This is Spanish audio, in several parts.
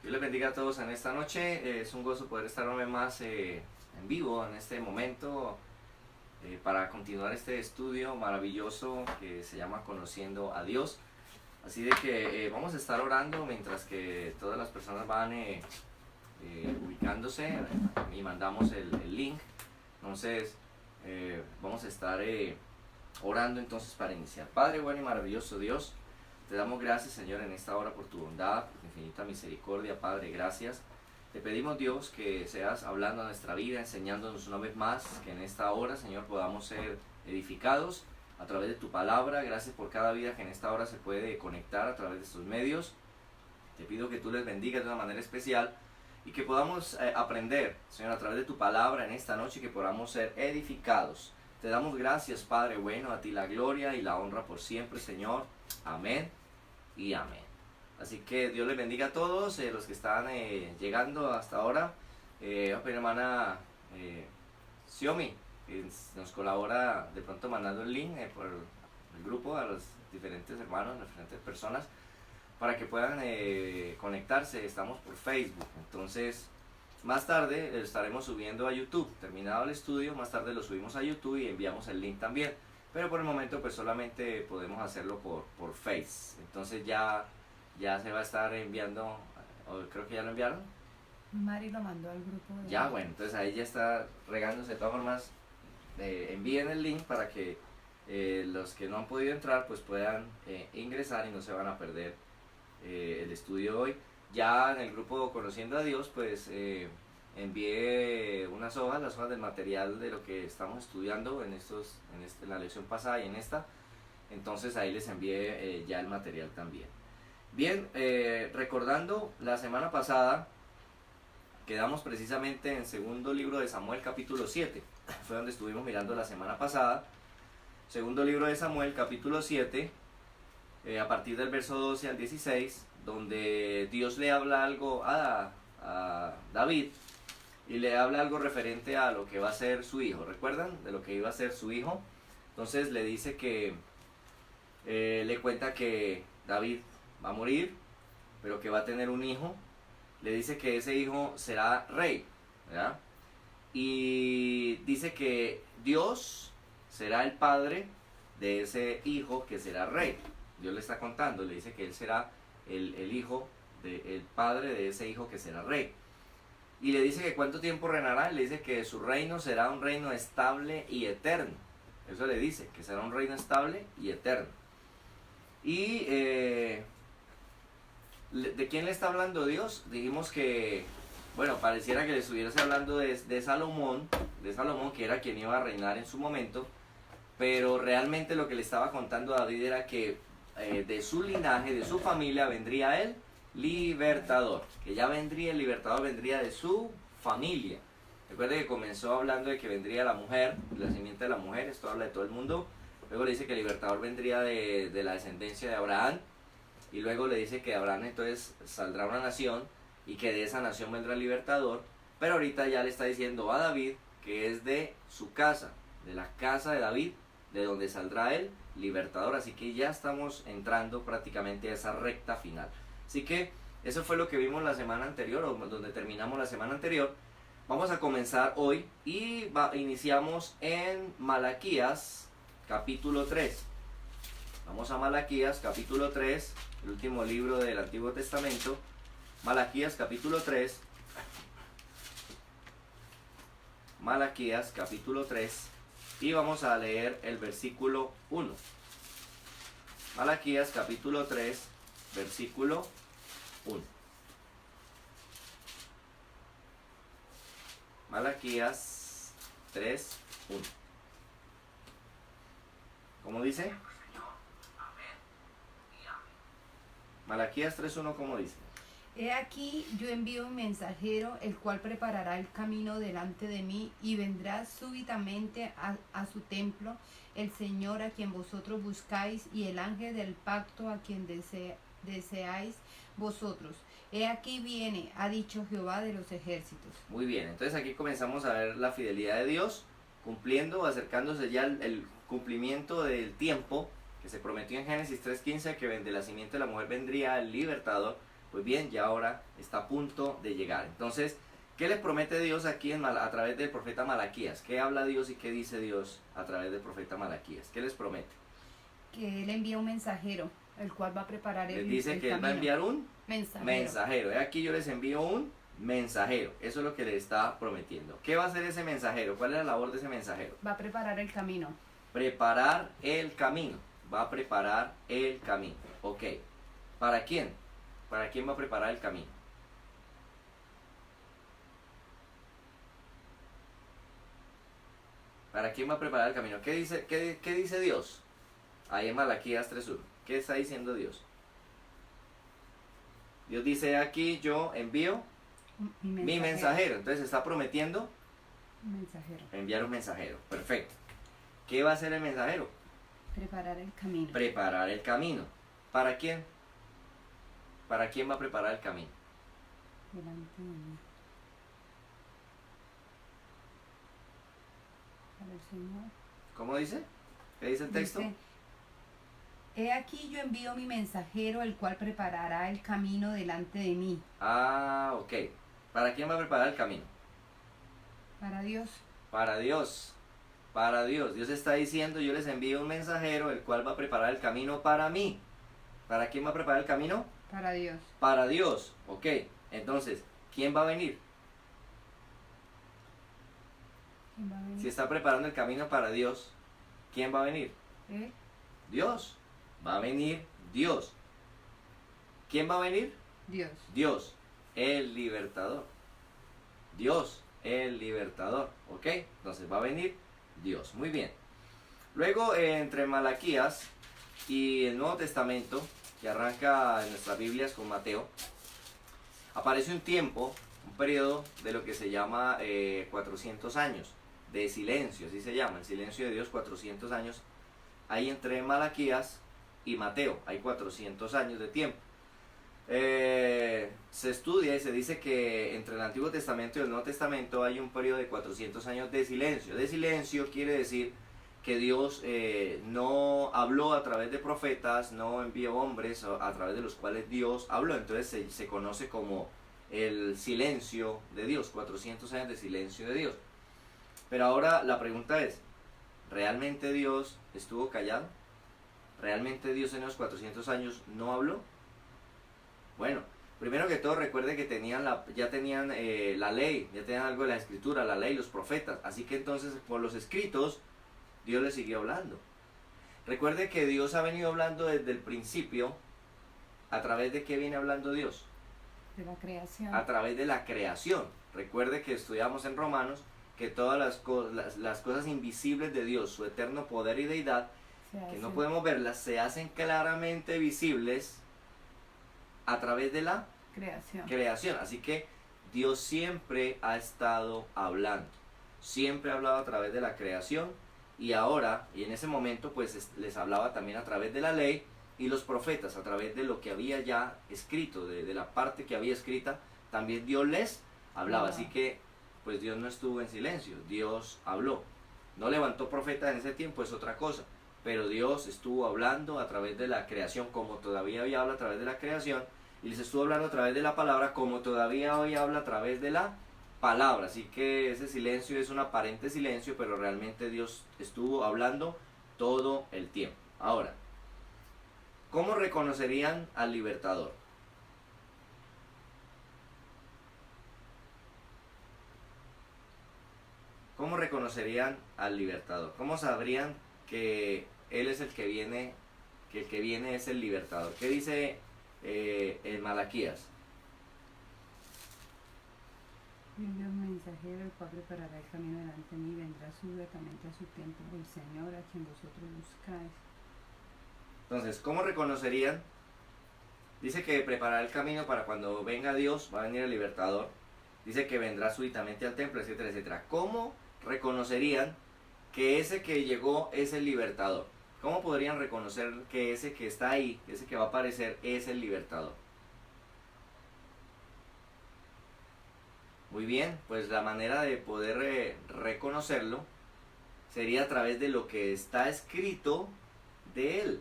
Dios les bendiga a todos en esta noche. Es un gozo poder estar una vez más en vivo en este momento para continuar este estudio maravilloso que se llama Conociendo a Dios. Así de que vamos a estar orando mientras que todas las personas van ubicándose y mandamos el link. Entonces vamos a estar orando entonces para iniciar. Padre bueno y maravilloso Dios, te damos gracias, Señor, en esta hora por tu bondad, por tu infinita misericordia, Padre, gracias. Te pedimos, Dios, que seas hablando a nuestra vida, enseñándonos una vez más, que en esta hora, Señor, podamos ser edificados a través de tu palabra. Gracias por cada vida que en esta hora se puede conectar a través de estos medios. Te pido que tú les bendigas de una manera especial y que podamos aprender, Señor, a través de tu palabra en esta noche, que podamos ser edificados. Te damos gracias, Padre bueno, a ti la gloria y la honra por siempre, Señor. Amén y amén. Así que Dios les bendiga a todos los que están llegando hasta ahora. Mi hermana Xiomi, que nos colabora de pronto mandando el link por el grupo a los diferentes hermanos, a las diferentes personas, para que puedan conectarse. Estamos por Facebook, entonces más tarde estaremos subiendo a YouTube. Terminado el estudio, más tarde lo subimos a YouTube y enviamos el link también. Pero por el momento pues solamente podemos hacerlo por Face. Entonces ya se va a estar enviando, creo que ya lo enviaron. Mari lo mandó al grupo. Ya, bueno, entonces ahí ya está regándose. De todas formas, envíen el link para que los que no han podido entrar pues puedan ingresar y no se van a perder el estudio de hoy. Ya en el grupo Conociendo a Dios pues envié unas hojas, las hojas del material de lo que estamos estudiando en la lección pasada y en esta. Entonces ahí les envié ya el material también. Bien, recordando la semana pasada quedamos precisamente en segundo libro de Samuel capítulo 7. Fue donde estuvimos mirando la semana pasada. Segundo libro de Samuel capítulo 7, a partir del verso 12 al 16, donde Dios le habla algo a David y le habla algo referente a lo que va a ser su hijo. ¿Recuerdan? De lo que iba a ser su hijo. Entonces le dice que le cuenta que David va a morir, pero que va a tener un hijo. Le dice que ese hijo será rey, ¿verdad? Y dice que Dios será el padre de ese hijo que será rey. Dios le está contando, le dice que él será el hijo, el padre de ese hijo que será rey. Y le dice que cuánto tiempo reinará. Le dice que su reino será un reino estable y eterno. Eso le dice, que será un reino estable y eterno. Y ¿de quién le está hablando Dios? Dijimos que, bueno, pareciera que le estuviese hablando de Salomón, que era quien iba a reinar en su momento, pero realmente lo que le estaba contando a David era que de su linaje, de su familia, vendría el libertador, que ya vendría el libertador, vendría de su familia. Recuerde que comenzó hablando de que vendría la mujer, la simiente de la mujer, esto habla de todo el mundo. Luego le dice que el libertador vendría de la descendencia de Abraham, y luego le dice que de Abraham entonces saldrá una nación y que de esa nación vendrá el libertador. Pero ahorita ya le está diciendo a David que es de su casa, de la casa de David, de donde saldrá el libertador. Así que ya estamos entrando prácticamente a esa recta final. Así que eso fue lo que vimos la semana anterior, o donde terminamos la semana anterior. Vamos a comenzar hoy y iniciamos en Malaquías capítulo 3. Vamos a Malaquías capítulo 3, el último libro del Antiguo Testamento. Malaquías capítulo 3. Malaquías capítulo 3. Y vamos a leer el versículo 1. Malaquías capítulo 3, versículo 1. Malaquías 3, 1. ¿Cómo dice? Malaquías 3:1, ¿cómo dice? He aquí, yo envío un mensajero, el cual preparará el camino delante de mí, y vendrá súbitamente a su templo el Señor a quien vosotros buscáis, y el ángel del pacto a quien deseáis vosotros. He aquí viene, ha dicho Jehová de los ejércitos. Muy bien, entonces aquí comenzamos a ver la fidelidad de Dios, cumpliendo, acercándose ya el cumplimiento del tiempo que se prometió en Génesis 3:15, que de la simiente de la mujer vendría el libertador. Pues bien, ya ahora está a punto de llegar. Entonces, ¿qué les promete Dios aquí a través del profeta Malaquías? ¿Qué habla Dios y qué dice Dios a través del profeta Malaquías? ¿Qué les promete? Que Él envía un mensajero, el cual va a preparar Les dice que Él va a enviar un mensajero. Aquí yo les envío un mensajero. Eso es lo que le está prometiendo. ¿Qué va a hacer ese mensajero? ¿Cuál es la labor de ese mensajero? Va a preparar el camino. Preparar el camino. Va a preparar el camino. Ok. ¿Para quién? ¿Para quién va a preparar el camino? ¿Para quién va a preparar el camino? ¿Qué dice Dios? Ahí en Malaquías 3:1. ¿Qué está diciendo Dios? Dios dice aquí, yo envío mi mensajero. Entonces está prometiendo enviar un mensajero. Perfecto. ¿Qué va a hacer el mensajero? Preparar el camino. Preparar el camino. ¿Para quién? ¿Para quién va a preparar el camino? Delante de mí. Para el Señor. ¿Cómo dice? ¿Qué dice el texto? Dice, he aquí yo envío mi mensajero, el cual preparará el camino delante de mí. Ah, ok. ¿Para quién va a preparar el camino? Para Dios. Para Dios. Para Dios. Dios está diciendo, yo les envío un mensajero, el cual va a preparar el camino para mí. ¿Para quién va a preparar el camino? Para Dios. Para Dios. Ok. Entonces, ¿quién va a venir? ¿Quién va a venir? Si está preparando el camino para Dios, ¿quién va a venir? ¿Eh? Dios. Va a venir Dios. ¿Quién va a venir? Dios. Dios, el libertador. Dios, el libertador. ¿Ok? Entonces va a venir Dios. Muy bien. Luego, entre Malaquías y el Nuevo Testamento, que arranca en nuestras Biblias con Mateo, aparece un tiempo, un periodo de lo que se llama 400 años de silencio, así se llama, el silencio de Dios, 400 años. Ahí entre Malaquías y Mateo hay 400 años de tiempo. Se estudia y se dice que entre el Antiguo Testamento y el Nuevo Testamento hay un periodo de 400 años de silencio. De silencio quiere decir que Dios no habló a través de profetas, no envió hombres a través de los cuales Dios habló. Entonces se conoce como el silencio de Dios, 400 años de silencio de Dios. Pero ahora la pregunta es, ¿realmente Dios estuvo callado? ¿Realmente Dios en los 400 años no habló? Bueno, primero que todo recuerde que ya tenían la ley, ya tenían algo de la escritura, la ley, los profetas. Así que entonces por los escritos Dios les siguió hablando. Recuerde que Dios ha venido hablando desde el principio. ¿A través de qué viene hablando Dios? De la creación. A través de la creación. Recuerde que estudiamos en Romanos que todas las cosas invisibles de Dios, su eterno poder y deidad, que no podemos verlas, se hacen claramente visibles a través de la creación. Así que Dios siempre ha estado hablando, siempre ha hablado a través de la creación, y ahora, y en ese momento, pues les hablaba también a través de la ley y los profetas, a través de lo que había ya escrito, de la parte que había escrita, también Dios les hablaba. Así que pues Dios no estuvo en silencio, Dios habló. No levantó profetas en ese tiempo, es otra cosa, pero Dios estuvo hablando a través de la creación, como todavía hoy habla a través de la creación, y les estuvo hablando a través de la palabra, como todavía hoy habla a través de la palabra. Así que ese silencio es un aparente silencio, pero realmente Dios estuvo hablando todo el tiempo. Ahora, ¿cómo reconocerían al libertador? ¿Cómo reconocerían al libertador? ¿Cómo sabrían que Él es el que viene, que el que viene es el libertador? ¿Qué dice en Malaquías? Envía un mensajero, el cual preparará el camino delante de mí, vendrá súbitamente a su templo el Señor, a quien vosotros buscáis. Entonces, ¿cómo reconocerían? Dice que preparará el camino para cuando venga Dios, va a venir el libertador. Dice que vendrá súbitamente al templo, etcétera, etcétera. ¿Cómo reconocerían que ese que llegó es el libertador? ¿Cómo podrían reconocer que ese que está ahí, ese que va a aparecer, es el libertador? Muy bien, pues la manera de poder reconocerlo sería a través de lo que está escrito de él.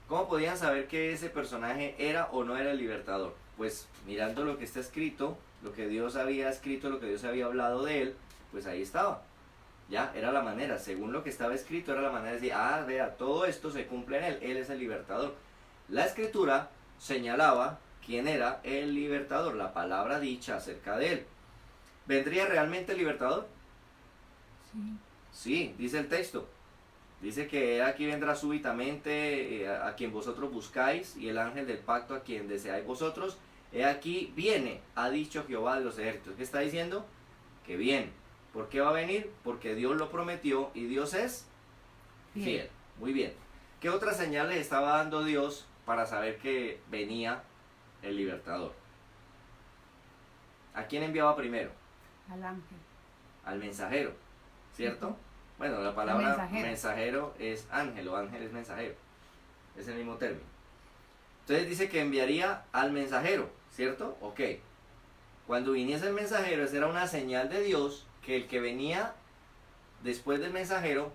¿Cómo podían saber que ese personaje era o no era el libertador? Pues mirando lo que está escrito, lo que Dios había escrito, lo que Dios había hablado de él, pues ahí estaba. Ya, era la manera, según lo que estaba escrito, era la manera de decir, ah, vea, todo esto se cumple en él es el libertador. La escritura señalaba quién era el libertador, la palabra dicha acerca de él. ¿Vendría realmente el libertador? Sí. Sí, dice el texto. Dice que aquí vendrá súbitamente a quien vosotros buscáis, y el ángel del pacto a quien deseáis vosotros. He aquí viene, ha dicho Jehová de los ejércitos. ¿Qué está diciendo? Que viene. ¿Por qué va a venir? Porque Dios lo prometió y Dios es fiel. Muy bien. ¿Qué otras señales estaba dando Dios para saber que venía el libertador? ¿A quién enviaba primero? Al ángel. Al mensajero, ¿cierto? Bueno, la palabra mensajero es ángel, o ángel es mensajero. Es el mismo término. Entonces dice que enviaría al mensajero, ¿cierto? Ok. Cuando viniese el mensajero, esa era una señal de Dios, que el que venía después del mensajero,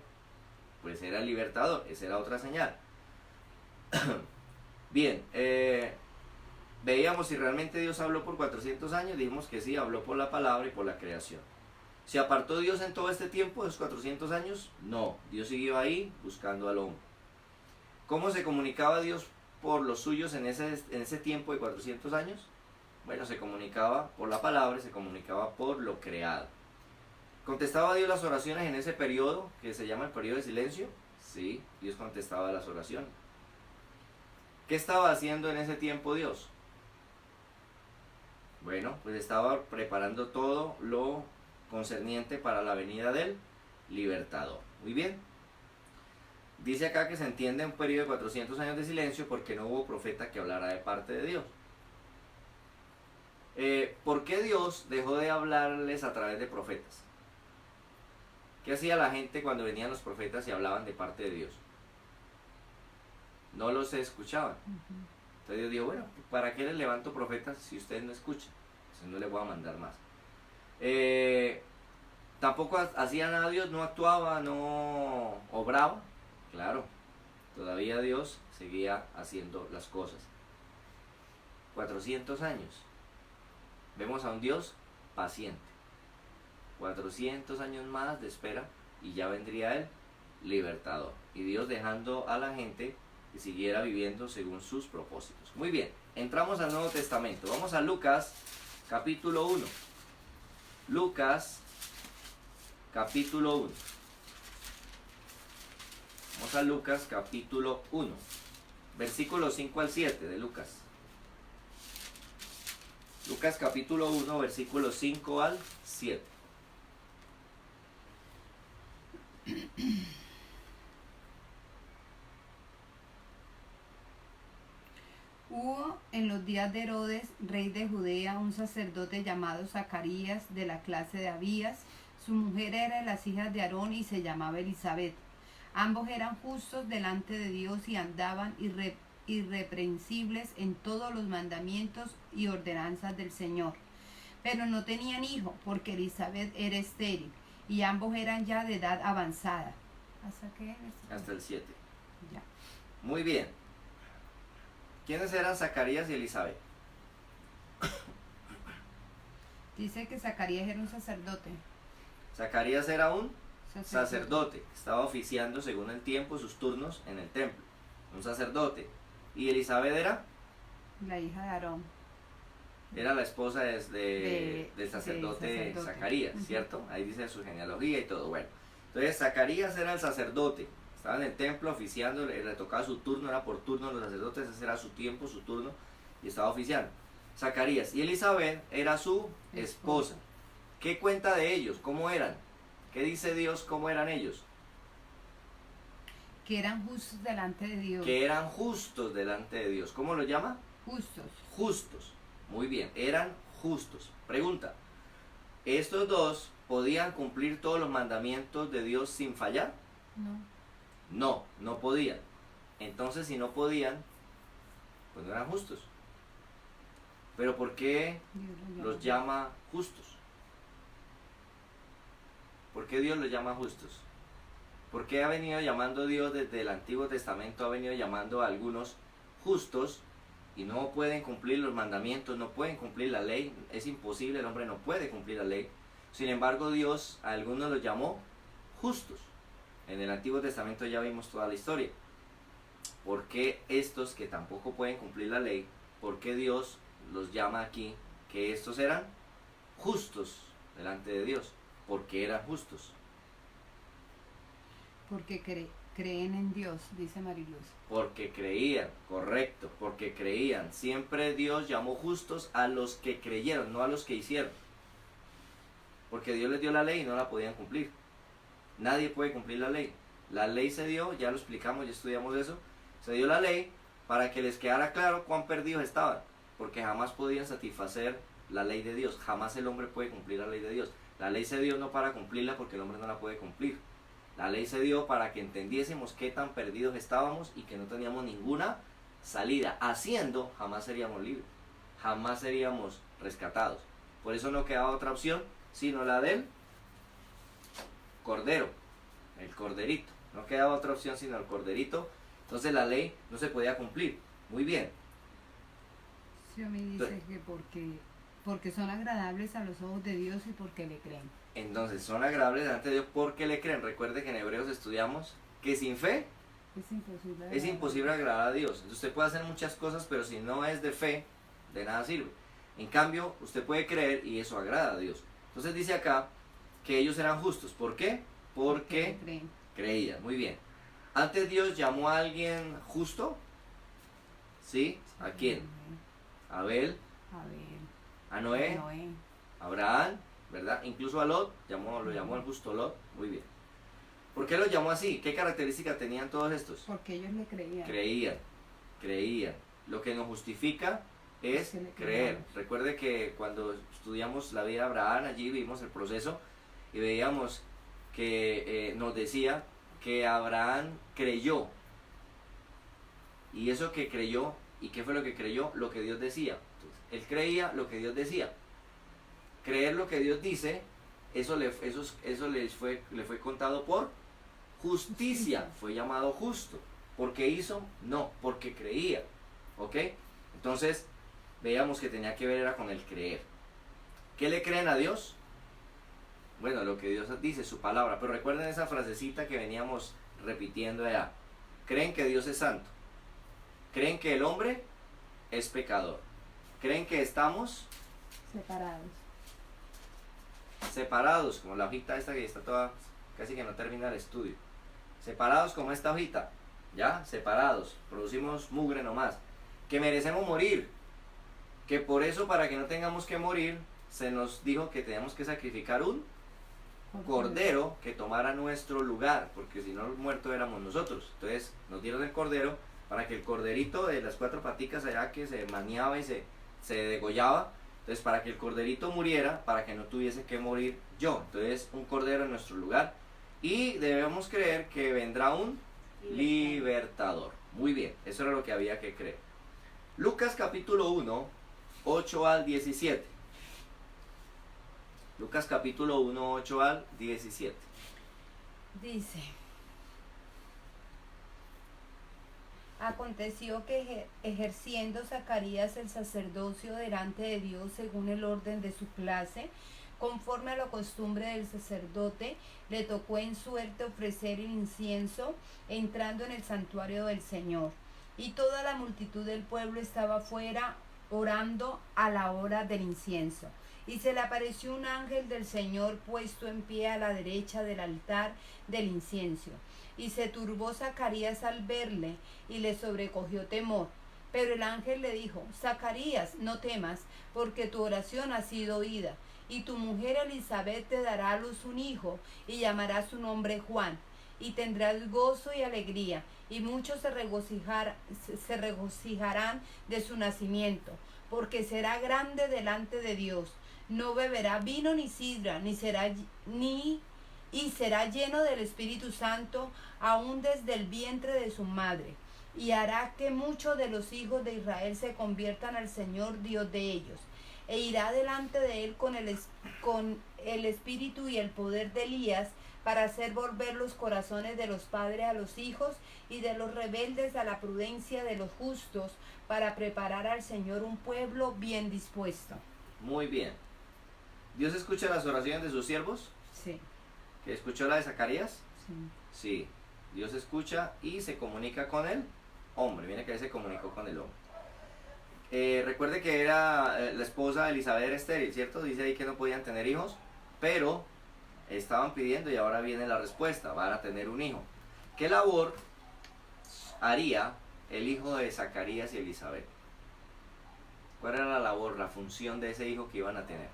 pues era el libertador. Esa era otra señal. Bien, veíamos si realmente Dios habló por 400 años. Dijimos que sí, habló por la palabra y por la creación. ¿Se apartó Dios en todo este tiempo, esos 400 años? No, Dios siguió ahí buscando al hombre. ¿Cómo se comunicaba Dios por los suyos en ese tiempo de 400 años? Bueno, se comunicaba por la palabra, se comunicaba por lo creado. ¿Contestaba Dios las oraciones en ese periodo que se llama el periodo de silencio? Sí, Dios contestaba las oraciones. ¿Qué estaba haciendo en ese tiempo Dios? Bueno, pues estaba preparando todo lo concerniente para la venida del libertador. Muy bien. Dice acá que se entiende un periodo de 400 años de silencio porque no hubo profeta que hablara de parte de Dios. ¿Por qué Dios dejó de hablarles a través de profetas? ¿Qué hacía la gente cuando venían los profetas y hablaban de parte de Dios? No los escuchaban. Entonces Dios dijo, bueno, ¿para qué les levanto profetas si ustedes no escuchan? Entonces no les voy a mandar más. Tampoco hacía nada Dios, no actuaba, no obraba. Claro, todavía Dios seguía haciendo las cosas. 400 años. Vemos a un Dios paciente. 400 años más de espera y ya vendría el libertador. Y Dios dejando a la gente que siguiera viviendo según sus propósitos. Muy bien, entramos al Nuevo Testamento. Vamos a Lucas capítulo 1. Lucas capítulo 1. Vamos a Lucas capítulo 1. Versículos 5 al 7 de Lucas. Lucas capítulo 1, versículos 5 al 7. Hubo en los días de Herodes, rey de Judea, un sacerdote llamado Zacarías, de la clase de Abías. Su mujer era de las hijas de Aarón y se llamaba Elizabeth. Ambos eran justos delante de Dios y andaban irreprensibles en todos los mandamientos y ordenanzas del Señor. Pero no tenían hijo, porque Elizabeth era estéril, y ambos eran ya de edad avanzada. ¿Hasta qué? Hasta el 7. Ya. Muy bien. ¿Quiénes eran Zacarías y Elizabeth? Dice que Zacarías era un sacerdote. Zacarías era un sacerdote. Estaba oficiando según el tiempo sus turnos en el templo. Un sacerdote. ¿Y Elizabeth era? La hija de Aarón. Era la esposa del sacerdote Zacarías, ¿cierto? Ahí dice su genealogía y todo. Bueno, entonces Zacarías era el sacerdote. Estaba en el templo oficiando, le tocaba su turno, era por turno los sacerdotes, ese era su tiempo, su turno, y estaba oficiando. Zacarías. Y Elizabeth era su esposa. ¿Qué cuenta de ellos? ¿Cómo eran? ¿Qué dice Dios? ¿Cómo eran ellos? Que eran justos delante de Dios. Que eran justos delante de Dios. ¿Cómo lo llama? Justos. Justos. Muy bien, eran justos. Pregunta, ¿estos dos podían cumplir todos los mandamientos de Dios sin fallar? No. No, no podían. Entonces, si no podían, pues no eran justos. Pero ¿por qué los llama justos? ¿Por qué Dios los llama justos? ¿Por qué ha venido llamando Dios desde el Antiguo Testamento? Ha venido llamando a algunos justos y no pueden cumplir los mandamientos, no pueden cumplir la ley, es imposible, el hombre no puede cumplir la ley. Sin embargo, Dios a algunos los llamó justos. En el Antiguo Testamento ya vimos toda la historia. ¿Por qué estos que tampoco pueden cumplir la ley, por qué Dios los llama aquí que estos eran justos delante de Dios? Porque eran justos. Porque creen en Dios, dice Mariluz. Porque creían, correcto, porque creían. Siempre Dios llamó justos a los que creyeron, no a los que hicieron. Porque Dios les dio la ley y no la podían cumplir. Nadie puede cumplir la ley. La ley se dio, ya lo explicamos, ya estudiamos eso. Se dio la ley para que les quedara claro cuán perdidos estaban. Porque jamás podían satisfacer la ley de Dios. Jamás el hombre puede cumplir la ley de Dios. La ley se dio no para cumplirla porque el hombre no la puede cumplir. La ley se dio para que entendiésemos qué tan perdidos estábamos y que no teníamos ninguna salida. Haciendo, jamás seríamos libres. Jamás seríamos rescatados. Por eso no quedaba otra opción sino la del cordero, el corderito. No quedaba otra opción sino el corderito. Entonces la ley no se podía cumplir. Muy bien. Xiaomi dice que porque son agradables a los ojos de Dios y porque le creen. Entonces son agradables delante de Dios porque le creen. Recuerde que en Hebreos estudiamos que sin fe es imposible agradar a Dios. Entonces usted puede hacer muchas cosas, pero si no es de fe, de nada sirve. En cambio, usted puede creer y eso agrada a Dios. Entonces dice acá que ellos eran justos. ¿Por qué? Porque creían. Muy bien. Antes Dios llamó a alguien justo. ¿Sí? ¿A quién? A Abel. A Noé. A Abraham. ¿Verdad? Incluso a Lot. Lo llamó el justo Lot. Muy bien. ¿Por qué lo llamó así? ¿Qué características tenían todos estos? Porque ellos le creían. Creían. Lo que nos justifica es creer. Recuerde que cuando estudiamos la vida de Abraham, allí vimos el proceso y veíamos que nos decía que Abraham creyó. Y eso que creyó, ¿y qué fue lo que creyó? Lo que Dios decía. Entonces, él creía lo que Dios decía. Creer lo que Dios dice, eso le fue contado por justicia. Fue llamado justo. ¿Por qué hizo? No, porque creía. ¿Ok? Entonces, veíamos que tenía que ver era con el creer. ¿Qué le creen a Dios? Bueno, lo que Dios dice, su palabra. Pero recuerden esa frasecita que veníamos repitiendo allá. Creen que Dios es santo. Creen que el hombre es pecador. Creen que estamos separados, como la hojita esta que está toda, casi que no termina el estudio. Separados como esta hojita. ¿Ya? Separados. Producimos mugre nomás. Que merecemos morir. Que por eso, para que no tengamos que morir, se nos dijo que teníamos que sacrificar un cordero que tomara nuestro lugar, porque si no, los muertos éramos nosotros. Entonces nos dieron el cordero para que el corderito de las 4 paticas allá que se maniaba y se degollaba, entonces para que el corderito muriera, para que no tuviese que morir yo. Entonces un cordero en nuestro lugar, y debemos creer que vendrá un libertador. Muy bien, eso era lo que había que creer. Lucas capítulo 1, 8 al 17. Lucas capítulo 1, 8 al 17. Dice: aconteció que ejerciendo Zacarías el sacerdocio delante de Dios según el orden de su clase, conforme a la costumbre del sacerdote, le tocó en suerte ofrecer el incienso entrando en el santuario del Señor. Y toda la multitud del pueblo estaba fuera orando a la hora del incienso. Y se le apareció un ángel del Señor puesto en pie a la derecha del altar del incienso. Y se turbó Zacarías al verle, y le sobrecogió temor. Pero el ángel le dijo: Zacarías, no temas, porque tu oración ha sido oída, y tu mujer Elizabeth te dará a luz un hijo, y llamará su nombre Juan. Y tendrás gozo y alegría, y muchos se regocijarán de su nacimiento, porque será grande delante de Dios. No beberá vino ni sidra, y será lleno del Espíritu Santo aún desde el vientre de su madre. Y hará que muchos de los hijos de Israel se conviertan al Señor Dios de ellos. E irá delante de él con el espíritu y el poder de Elías, para hacer volver los corazones de los padres a los hijos y de los rebeldes a la prudencia de los justos, para preparar al Señor un pueblo bien dispuesto. Muy bien. ¿Dios escucha las oraciones de sus siervos? Sí, ¿Que escuchó la de Zacarías? sí. Sí. Dios escucha y se comunica con el hombre. Viene que él se comunicó con el hombre. Recuerde que era la esposa de Elizabeth era estéril, ¿cierto? Dice ahí que no podían tener hijos, pero estaban pidiendo y ahora viene la respuesta, van a tener un hijo. ¿Qué labor haría el hijo de Zacarías y Elizabeth? ¿Cuál era la labor, la función de ese hijo que iban a tener?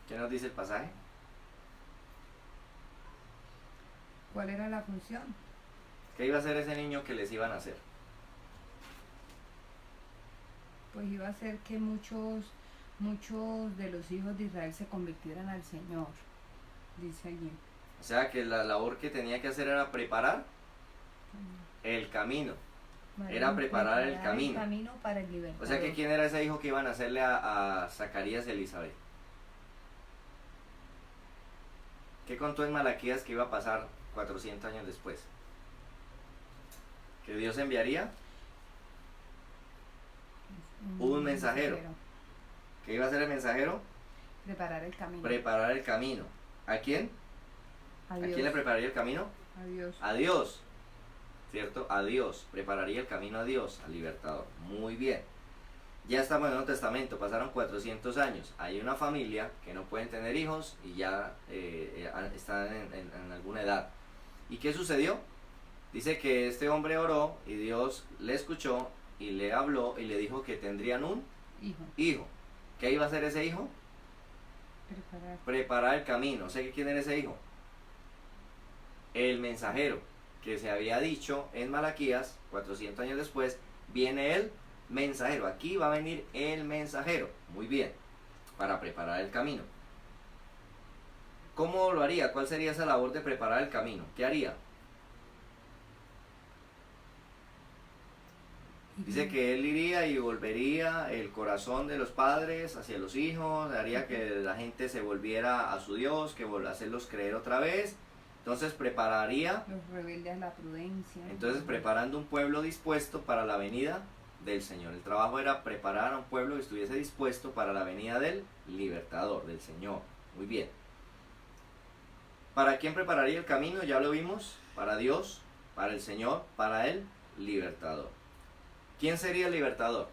¿Qué nos dice el pasaje? ¿Cuál era la función? ¿Qué iba a hacer ese niño que les iban a hacer? Pues iba a ser que muchos de los hijos de Israel se convirtieran al Señor, dice allí. O sea que la labor que tenía que hacer era preparar el camino. Era preparar el camino. El camino para el libertador. O sea que ¿quién era ese hijo que iban a hacerle a Zacarías y Elizabeth? ¿Qué contó en Malaquías que iba a pasar 400 años después? ¿Que Dios enviaría? Un mensajero. ¿Qué iba a hacer el mensajero? Preparar el camino. Preparar el camino. ¿A quién? A ¿A Dios. quién le prepararía el camino? A Dios. A Dios. ¿Cierto? A Dios. Prepararía el camino a Dios, al libertador. Muy bien. Ya estamos en el Nuevo Testamento, pasaron 400 años. Hay una familia que no pueden tener hijos y ya están en alguna edad. ¿Y qué sucedió? Dice que este hombre oró y Dios le escuchó y le habló y le dijo que tendrían un hijo. ¿Qué iba a hacer ese hijo? Preparar el camino. ¿Sé quién era ese hijo? El mensajero que se había dicho en Malaquías, 400 años después, viene el mensajero. Aquí va a venir el mensajero. Muy bien. Para preparar el camino. ¿Cómo lo haría? ¿Cuál sería esa labor de preparar el camino? ¿Qué haría? Dice que él iría y volvería el corazón de los padres hacia los hijos, haría que la gente se volviera a su Dios, que hacerlos creer otra vez. Entonces prepararía. Los rebeldes a la prudencia. Entonces preparando un pueblo dispuesto para la venida del Señor. El trabajo era preparar a un pueblo que estuviese dispuesto para la venida del libertador, del Señor. Muy bien. ¿Para quién prepararía el camino? Ya lo vimos. Para Dios, para el Señor, para el libertador. ¿Quién sería el libertador?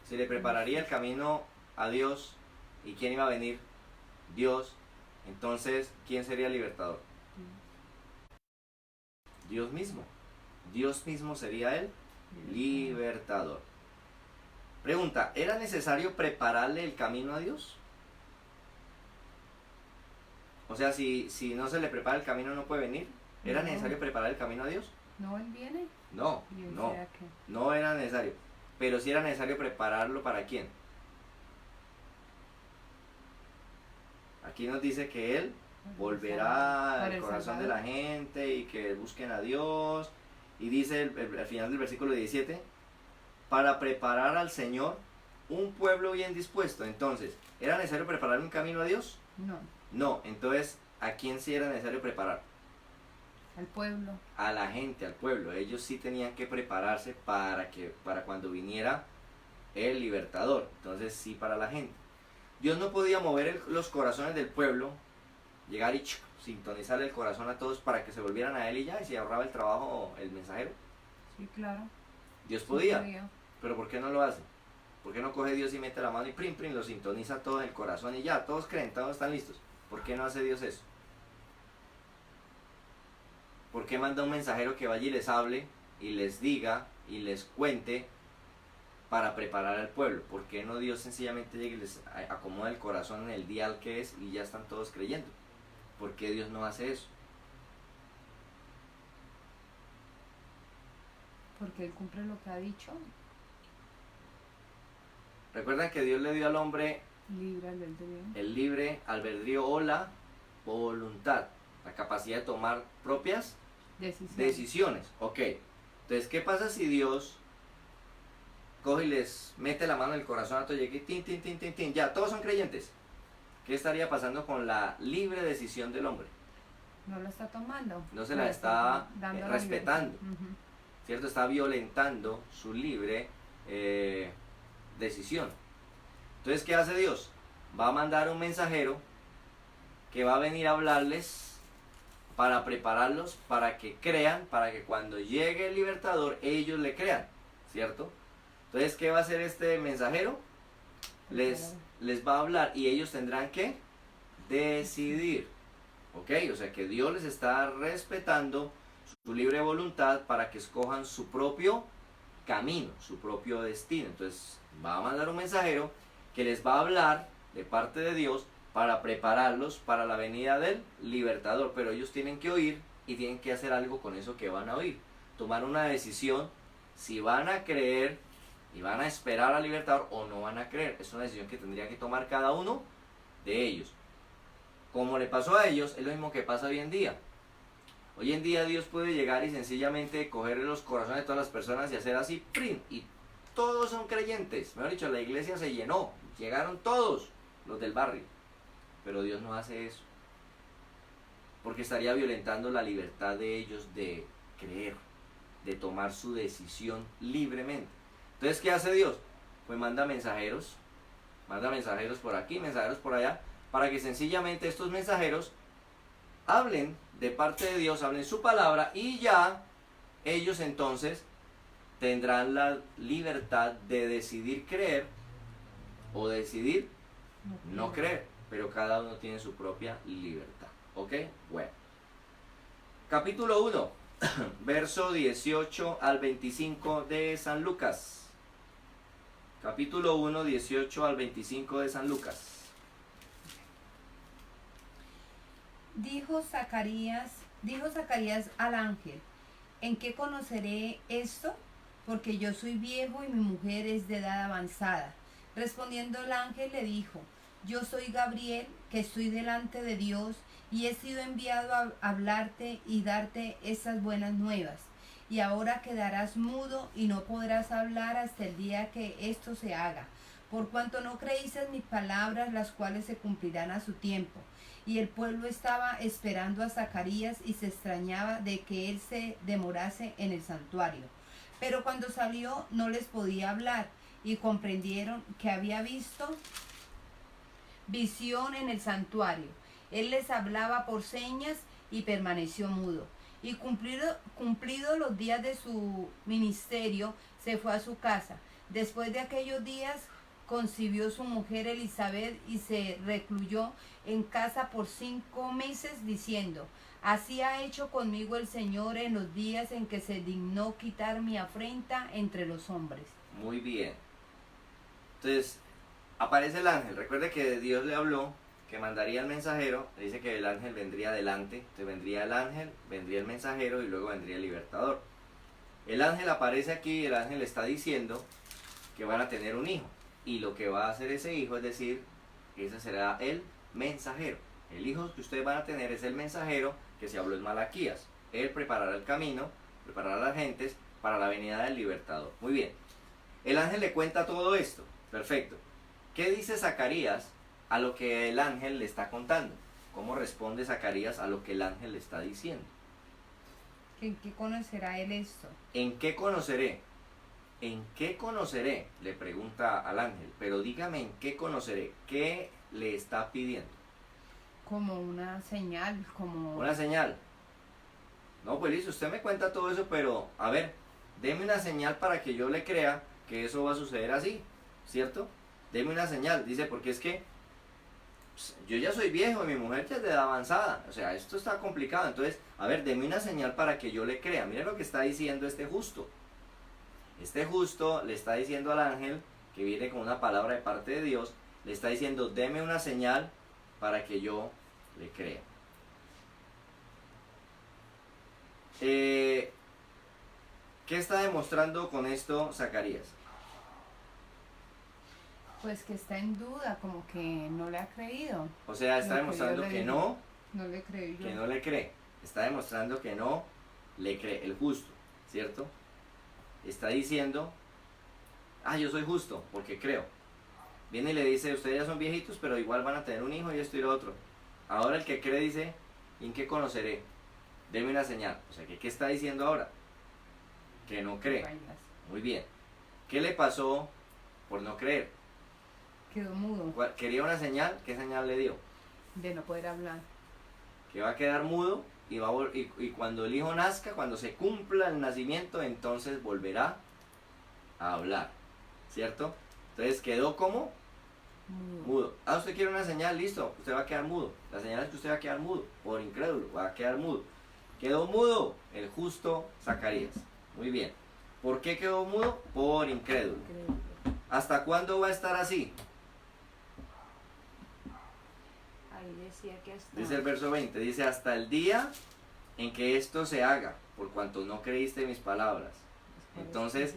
Si le prepararía el camino a Dios, ¿y quién iba a venir? Dios. Entonces, ¿quién sería el libertador? Dios mismo. Dios mismo sería el libertador. Pregunta, ¿era necesario prepararle el camino a Dios? O sea, si no se le prepara el camino, ¿no puede venir? ¿Era necesario preparar el camino a Dios? ¿No él viene? No, no, no era necesario. Pero sí era necesario prepararlo ¿para quién? Aquí nos dice que Él volverá al corazón de la gente y que busquen a Dios. Y dice al final del versículo 17, para preparar al Señor un pueblo bien dispuesto. Entonces, ¿era necesario preparar un camino a Dios? No. No, entonces, ¿a quién sí era necesario preparar? Al pueblo. A la gente, al pueblo. Ellos sí tenían que prepararse para cuando viniera el libertador. Entonces sí, para la gente. Dios no podía mover los corazones del pueblo, llegar y sintonizar el corazón a todos para que se volvieran a él y ya, y se ahorraba el trabajo el mensajero. Sí, claro. Dios podía, pero ¿por qué no lo hace? ¿Por qué no coge Dios y mete la mano y prim, lo sintoniza todo en el corazón y ya, todos creen, todos están listos? ¿Por qué no hace Dios eso? ¿Por qué manda un mensajero que vaya y les hable y les diga y les cuente para preparar al pueblo? ¿Por qué no Dios sencillamente llega y les acomoda el corazón en el dial que es y ya están todos creyendo? ¿Por qué Dios no hace eso? Porque Él cumple lo que ha dicho. Recuerdan que Dios le dio al hombre el libre albedrío o la voluntad, la capacidad de tomar propias decisiones. Ok, entonces Entonces, ¿qué pasa si Dios coge y les mete la mano en el corazón a todos y tin, tin, tin, tin, tin, ya, todos son creyentes? ¿Qué estaría pasando con la libre decisión del hombre? No lo está tomando. No se la está dando la respetando, libertad. ¿cierto? Está violentando su libre decisión. Entonces, ¿qué hace Dios? Va a mandar un mensajero que va a venir a hablarles para prepararlos, para que crean, para que cuando llegue el libertador ellos le crean, ¿cierto? Entonces, ¿qué va a hacer este mensajero? Les va a hablar y ellos tendrán que decidir, ¿ok? O sea que Dios les está respetando su libre voluntad para que escojan su propio camino, su propio destino. Entonces va a mandar un mensajero que les va a hablar de parte de Dios para prepararlos para la venida del libertador, pero ellos tienen que oír y tienen que hacer algo con eso que van a oír, tomar una decisión si van a creer y van a esperar al libertador o no van a creer. Es una decisión que tendría que tomar cada uno de ellos. Como le pasó a ellos, es lo mismo que pasa hoy en día. Hoy en día Dios puede llegar y sencillamente coger los corazones de todas las personas y hacer así, ¡prim! Y todos son creyentes. Mejor dicho, la iglesia se llenó, llegaron todos los del barrio. Pero Dios no hace eso, porque estaría violentando la libertad de ellos de creer, de tomar su decisión libremente. Entonces, ¿qué hace Dios? Pues manda mensajeros por aquí, mensajeros por allá, para que sencillamente estos mensajeros hablen de parte de Dios, hablen su palabra, y ya ellos entonces tendrán la libertad de decidir creer o decidir no creer, pero cada uno tiene su propia libertad. ¿Ok? Bueno. Capítulo 1, verso 18 al 25 de San Lucas. Capítulo 1, 18 al 25 de San Lucas. Dijo Zacarías al ángel: ¿en qué conoceré esto? Porque yo soy viejo y mi mujer es de edad avanzada. Respondiendo el ángel le dijo: yo soy Gabriel, que estoy delante de Dios, y he sido enviado a hablarte y darte estas buenas nuevas. Y ahora quedarás mudo y no podrás hablar hasta el día que esto se haga, por cuanto no creíste mis palabras, las cuales se cumplirán a su tiempo. Y el pueblo estaba esperando a Zacarías y se extrañaba de que él se demorase en el santuario. Pero cuando salió no les podía hablar, y comprendieron que había visto visión en el santuario. Él les hablaba por señas y permaneció mudo. Y cumplido los días de su ministerio, se fue a su casa. Después de aquellos días concibió su mujer Elizabeth y se recluyó en casa por 5 meses, diciendo: así ha hecho conmigo el Señor en los días en que se dignó quitar mi afrenta entre los hombres. Muy bien. Entonces, aparece el ángel. Recuerde que Dios le habló que mandaría el mensajero. Le dice que el ángel vendría delante. Entonces vendría el ángel, vendría el mensajero y luego vendría el libertador. El ángel aparece aquí y el ángel está diciendo que van a tener un hijo. Y lo que va a hacer ese hijo es decir, ese será el mensajero. El hijo que ustedes van a tener es el mensajero que se habló en Malaquías. Él preparará el camino, preparará a las gentes para la venida del libertador. Muy bien. El ángel le cuenta todo esto. Perfecto. ¿Qué dice Zacarías a lo que el ángel le está contando? ¿Cómo responde Zacarías a lo que el ángel le está diciendo? ¿En qué conocerá él esto? ¿En qué conoceré? ¿En qué conoceré? Le pregunta al ángel. Pero dígame en qué conoceré. ¿Qué le está pidiendo? Como una señal, como... Una señal. No, pues listo, usted me cuenta todo eso, pero a ver, deme una señal para que yo le crea que eso va a suceder así, ¿cierto? Deme una señal, dice, porque es que pues, yo ya soy viejo y mi mujer ya es de edad avanzada, o sea, esto está complicado, entonces, a ver, deme una señal para que yo le crea. Mire lo que está diciendo este justo. Este justo le está diciendo al ángel, que viene con una palabra de parte de Dios, le está diciendo, deme una señal para que yo le crea. ¿Qué está demostrando con esto Zacarías? Pues que está en duda, como que no le ha creído. O sea, está Lo que demostrando yo le que dije. no, No le creo yo. que no le cree. Está demostrando que no le cree, el justo, ¿cierto? está diciendo, yo soy justo porque creo. Viene y le dice, ustedes ya son viejitos, pero igual van a tener un hijo y esto y lo otro. Ahora el que cree dice, ¿en qué conoceré? Deme una señal. O sea, ¿qué está diciendo ahora? Que no cree. Bailas. Muy bien. ¿Qué le pasó por no creer? Quedó mudo ¿Quería una señal? ¿Qué señal le dio? de no poder hablar. Que va a quedar mudo y cuando el hijo nazca, cuando se cumpla el nacimiento, entonces volverá a hablar. ¿Cierto? Entonces quedó como mudo. Usted quiere una señal, listo, usted va a quedar mudo. La señal es que usted va a quedar mudo, por incrédulo, va a quedar mudo. Quedó mudo el justo Zacarías. Muy bien. ¿Por qué quedó mudo? Por incrédulo. ¿Hasta cuándo va a estar así? Ahí decía que hasta... Dice el verso 20, dice, hasta el día en que esto se haga, por cuanto no creíste mis palabras. Entonces,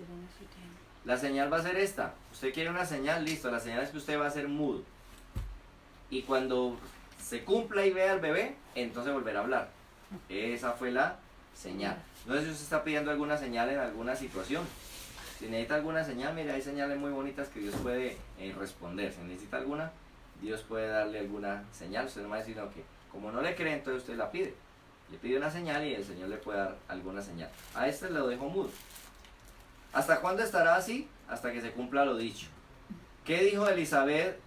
la señal va a ser esta. Usted quiere una señal, listo, la señal es que usted va a ser mudo. Y cuando se cumpla y vea al bebé, entonces volverá a hablar. Esa fue la señal. No sé si usted está pidiendo alguna señal en alguna situación. Si necesita alguna señal, mire, hay señales muy bonitas que Dios puede responder. Si necesita alguna, Dios puede darle alguna señal. Usted no va a decir, no, que como no le cree, entonces usted la pide. Le pide una señal y el Señor le puede dar alguna señal. A este lo dejo mudo. ¿Hasta cuándo estará así? Hasta que se cumpla lo dicho. ¿Qué dijo Elizabeth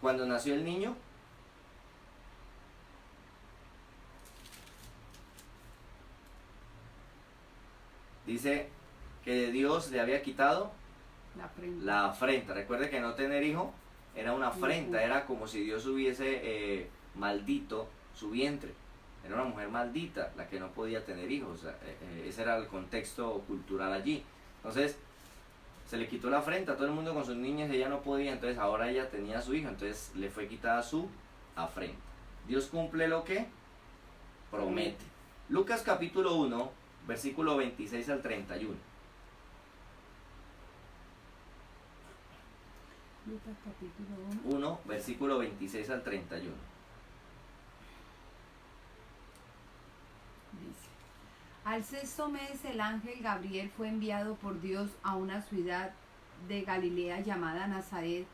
cuando nació el niño? Dice que Dios le había quitado la afrenta. Recuerde que no tener hijo era una afrenta, era como si Dios hubiese maldito su vientre. Era una mujer maldita la que no podía tener hijos. Ese era el contexto cultural allí. Entonces se le quitó la afrenta, todo el mundo con sus niñas, ella no podía, entonces ahora ella tenía a su hijo, entonces le fue quitada su afrenta. Dios cumple lo que promete. Lucas capítulo 1, versículo 26 al 31. Lucas capítulo 1, versículo 26 al 31. Dice: Al sexto mes el ángel Gabriel fue enviado por Dios a una ciudad de Galilea llamada Nazaret,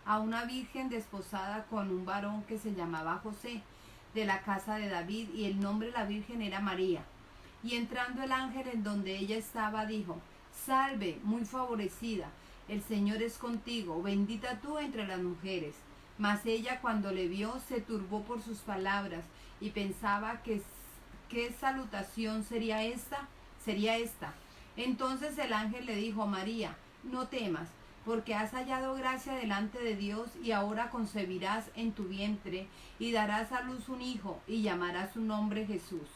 a una virgen desposada con un varón que se llamaba José, de la casa de David, y el nombre de la virgen era María. Y entrando el ángel en donde ella estaba, dijo: Salve, muy favorecida, el Señor es contigo, bendita tú entre las mujeres. Mas ella, cuando le vio, se turbó por sus palabras y pensaba que ¿qué salutación sería esta? Entonces el ángel le dijo: María, no temas, porque has hallado gracia delante de Dios, y ahora concebirás en tu vientre y darás a luz un hijo y llamarás su nombre Jesús.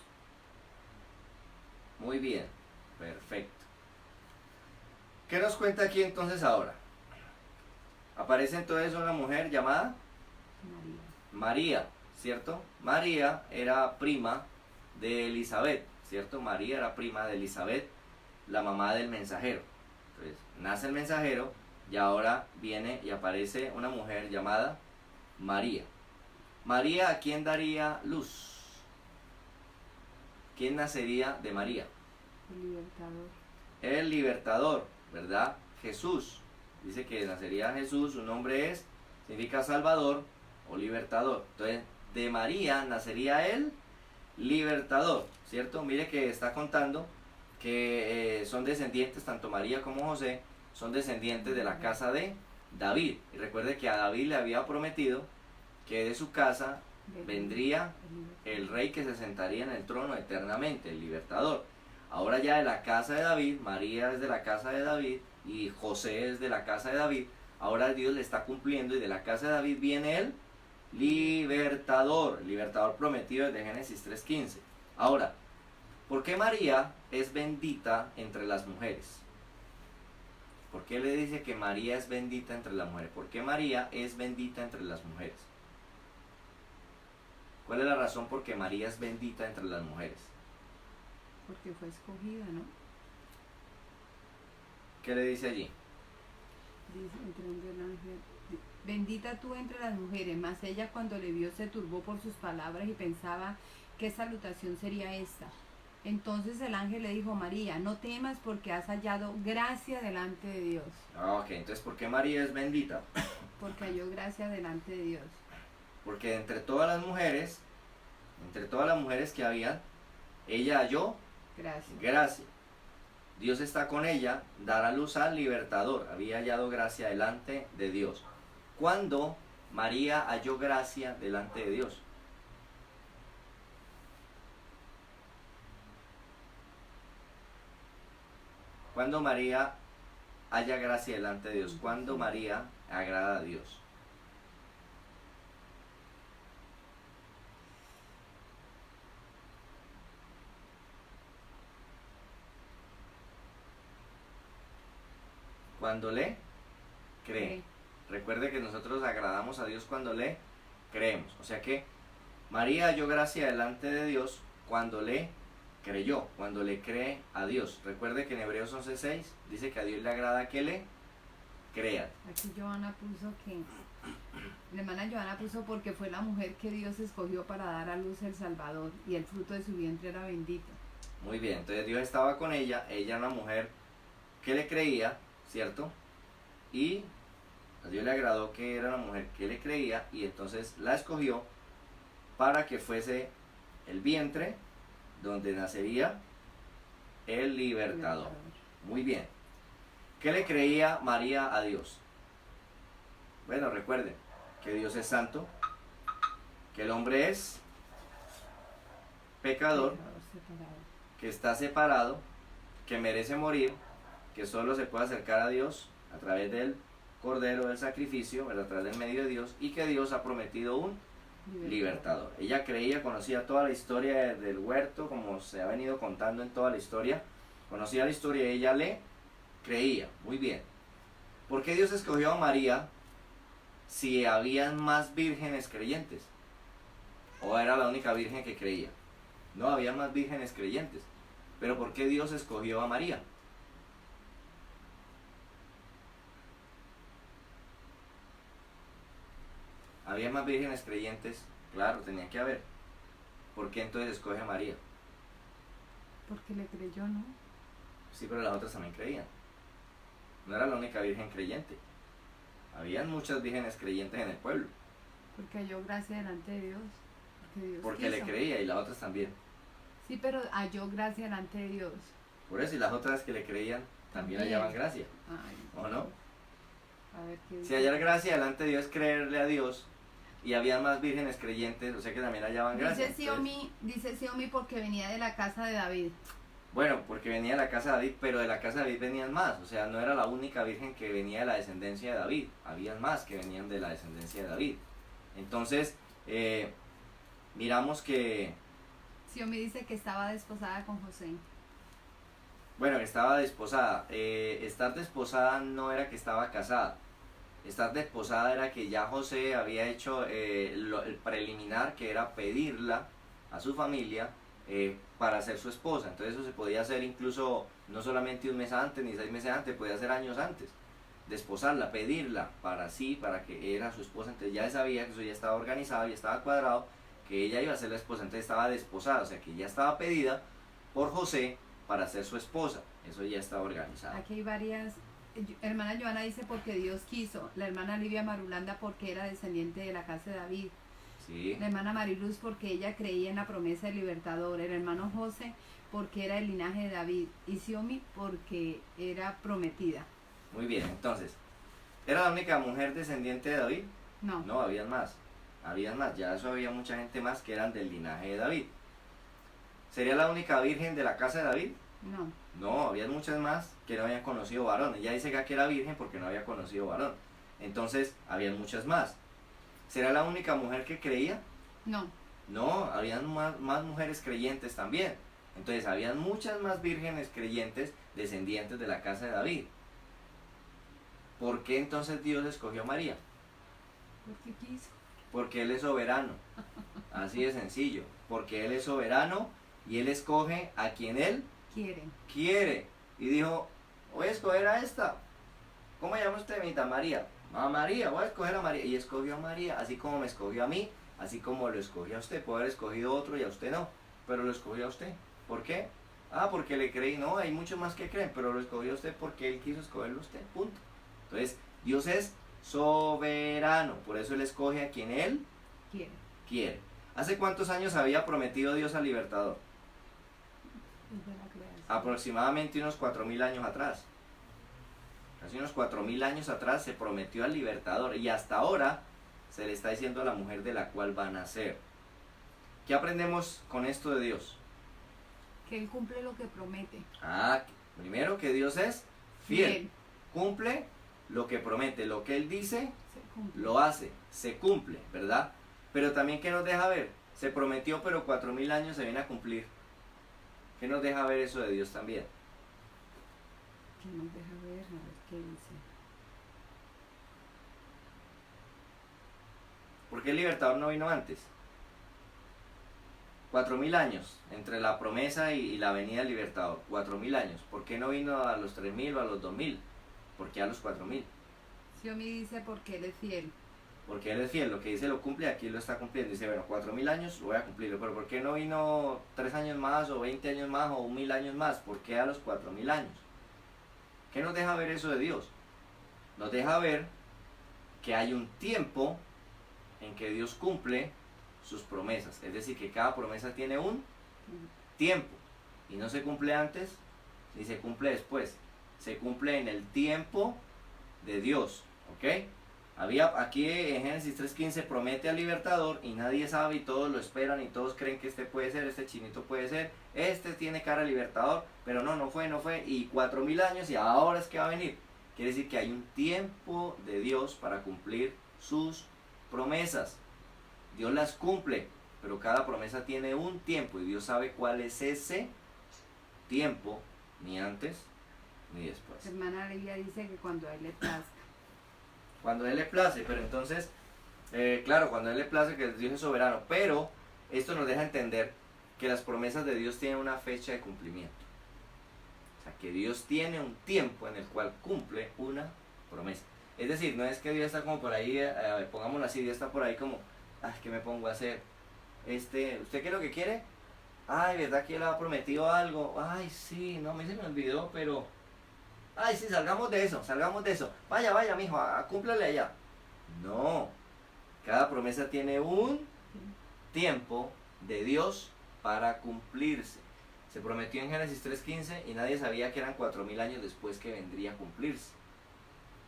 Muy bien, perfecto. ¿Qué nos cuenta aquí entonces ahora? Aparece entonces una mujer llamada María, ¿cierto? María era prima de Elizabeth, ¿cierto? María era prima de Elizabeth, la mamá del mensajero. Entonces, nace el mensajero y ahora viene y aparece una mujer llamada María. María, ¿a quién daría luz? ¿Quién nacería de María? El libertador. El libertador, ¿verdad? Jesús. Dice que nacería Jesús, su nombre significa Salvador o libertador. Entonces, de María nacería el libertador, ¿cierto? Mire que está contando que son descendientes, tanto María como José, son descendientes de la casa de David. Y recuerde que a David le había prometido que de su casa vendría el rey que se sentaría en el trono eternamente, el libertador. Ahora ya de la casa de David, María es de la casa de David y José es de la casa de David. Ahora Dios le está cumpliendo y de la casa de David viene el libertador, el libertador prometido desde Génesis 3:15. Ahora, ¿por qué María es bendita entre las mujeres? ¿Por qué le dice que María es bendita entre las mujeres? ¿Por qué María es bendita entre las mujeres? ¿Cuál es la razón por qué María es bendita entre las mujeres? Porque fue escogida, ¿no? ¿Qué le dice allí? Dice, entrando el ángel: Bendita tú entre las mujeres. Mas ella, cuando le vio, se turbó por sus palabras y pensaba: ¿qué salutación sería esta? Entonces el ángel le dijo, María, no temas porque has hallado gracia delante de Dios. Ah, ok, entonces ¿por qué María es bendita? Porque halló gracia delante de Dios. Porque entre todas las mujeres que había, ella halló Gracias. gracia. Dios está con ella, dará luz al libertador. Había hallado gracia delante de Dios. ¿Cuándo María halló gracia delante de Dios? ¿Cuándo María halla gracia delante de Dios? ¿Cuándo María agrada a Dios? Cuando le cree. Recuerde que nosotros agradamos a Dios cuando le creemos. O sea que María halló gracia delante de Dios cuando le creyó, cuando le cree a Dios. Recuerde que en Hebreos 11:6 dice que a Dios le agrada que le crean. Aquí Joana puso que, la hermana Joana puso porque fue la mujer que Dios escogió para dar a luz el Salvador y el fruto de su vientre era bendito. Muy bien, entonces Dios estaba con ella era una mujer que le creía, ¿cierto? Y a Dios le agradó que era una mujer que le creía y entonces la escogió para que fuese el vientre donde nacería el libertador. Muy bien. ¿Qué le creía María a Dios? Bueno, recuerden que Dios es santo, que el hombre es pecador, que está separado, que merece morir, que solo se puede acercar a Dios a través del cordero del sacrificio, a través del medio de Dios, y que Dios ha prometido un libertador. Ella creía, conocía toda la historia del huerto, como se ha venido contando en toda la historia, conocía la historia y ella le creía. Muy bien. ¿Por qué Dios escogió a María si habían más vírgenes creyentes? ¿O era la única virgen que creía? No, había más vírgenes creyentes. Pero ¿por qué Dios escogió a María? Había más vírgenes creyentes, claro, tenía que haber. ¿Por qué entonces escoge a María? Porque le creyó, ¿no? Sí, pero las otras también creían. No era la única virgen creyente. Habían muchas vírgenes creyentes en el pueblo. Porque halló gracia delante de Dios. Porque le creía y las otras también. Sí, pero halló gracia delante de Dios. Por eso, y las otras que le creían también hallaban gracia. Ay, ¿O no? A ver qué dice. Si hallar gracia delante de Dios es creerle a Dios. Y había más vírgenes creyentes, o sea que también hallaban gracia. Dice Xiaomi porque venía de la casa de David. Bueno, porque venía de la casa de David, pero de la casa de David venían más. O sea, no era la única virgen que venía de la descendencia de David. Habían más que venían de la descendencia de David. Entonces, miramos que... Xiaomi dice que estaba desposada con José. Bueno, que estaba desposada. Estar desposada no era que estaba casada. Estar desposada era que ya José había hecho el preliminar, que era pedirla a su familia para ser su esposa. Entonces eso se podía hacer incluso no solamente un mes antes ni 6 meses antes, podía ser años antes. Desposarla, pedirla para sí, para que era su esposa. Entonces ya sabía que eso ya estaba organizado, ya estaba cuadrado, que ella iba a ser la esposa. Entonces estaba desposada, o sea que ya estaba pedida por José para ser su esposa. Eso ya estaba organizado. Aquí hay varias... Hermana Joana dice porque Dios quiso. La hermana Livia Marulanda porque era descendiente de la casa de David. Sí. La hermana Mariluz porque ella creía en la promesa del libertador. El hermano José porque era el linaje de David. Y Xiaomi porque era prometida. Muy bien, entonces, ¿era la única mujer descendiente de David? No. No, habían más. Habían más, ya eso había mucha gente más que eran del linaje de David. ¿Sería la única virgen de la casa de David? No. No, había muchas más que no habían conocido varón. Ella dice que aquí era virgen porque no había conocido varón. Entonces, habían muchas más. ¿Será la única mujer que creía? No. No, habían más mujeres creyentes también. Entonces, habían muchas más vírgenes creyentes descendientes de la casa de David. ¿Por qué entonces Dios escogió a María? Porque quiso. Porque Él es soberano. Así de sencillo. Porque Él es soberano y Él escoge a quien Él quiere. Y dijo, voy a escoger a esta. ¿Cómo llama usted, amita? María. A María, voy a escoger a María. Y escogió a María, así como me escogió a mí, así como lo escogió a usted. Puede haber escogido otro y a usted no, pero lo escogió a usted. ¿Por qué? Ah, porque le creí. No, hay muchos más que creen, pero lo escogió usted porque Él quiso escogerlo usted, punto. Entonces, Dios es soberano, por eso Él escoge a quien Él Quiere. quiere. ¿Hace cuántos años había prometido Dios al libertador? Desde la creación. Aproximadamente unos 4000 años atrás. Casi unos 4000 años atrás se prometió al libertador y hasta ahora se le está diciendo a la mujer de la cual va a nacer. ¿Qué aprendemos con esto de Dios? Que Él cumple lo que promete. Primero que Dios es fiel. Cumple lo que promete, lo que Él dice, Se cumple. lo hace, se cumple, ¿verdad? Pero también, ¿qué nos deja ver? Se prometió, pero 4000 años se viene a cumplir. ¿Qué nos deja ver eso de Dios también? Que nos deja ver, a ver qué dice. ¿Por qué el libertador no vino antes? 4000 años entre la promesa y la venida del libertador. 4000 años. ¿Por qué no vino a los 3000 o a los 2000? ¿Por qué a los 4000? Xiaomi dice porque Él es fiel. Porque Él es fiel, lo que dice lo cumple, aquí lo está cumpliendo. Dice, bueno, 4000 años voy a cumplirlo, pero ¿por qué no vino 3 años más, o 20 años más, o 1000 años más? ¿Por qué a los 4000 años? ¿Qué nos deja ver eso de Dios? Nos deja ver que hay un tiempo en que Dios cumple sus promesas. Es decir, que cada promesa tiene un tiempo. Y no se cumple antes, ni se cumple después. Se cumple en el tiempo de Dios. ¿Ok? Aquí en Génesis 3.15 promete al libertador y nadie sabe y todos lo esperan y todos creen que este puede ser, este chinito puede ser, este tiene cara de libertador, pero no fue, y 4000 años y ahora es que va a venir. Quiere decir que hay un tiempo de Dios para cumplir sus promesas. Dios las cumple, pero cada promesa tiene un tiempo y Dios sabe cuál es ese tiempo, ni antes ni después. Hermana Lidia dice que cuando a Él le plazca. Cuando Él le place, pero entonces, claro, cuando Él le place, que Dios es soberano, pero esto nos deja entender que las promesas de Dios tienen una fecha de cumplimiento. O sea, que Dios tiene un tiempo en el cual cumple una promesa. Es decir, no es que Dios está como por ahí, pongámoslo así, Dios está por ahí como, ¿qué me pongo a hacer? ¿Usted qué es lo que quiere? Ay, ¿verdad que Él ha prometido algo? Ay, sí, no, a mí se me olvidó, pero... Ay, sí, salgamos de eso. Vaya, mijo, cúmplale allá. No, cada promesa tiene un tiempo de Dios para cumplirse. Se prometió en Génesis 3.15 y nadie sabía que eran 4000 años después que vendría a cumplirse.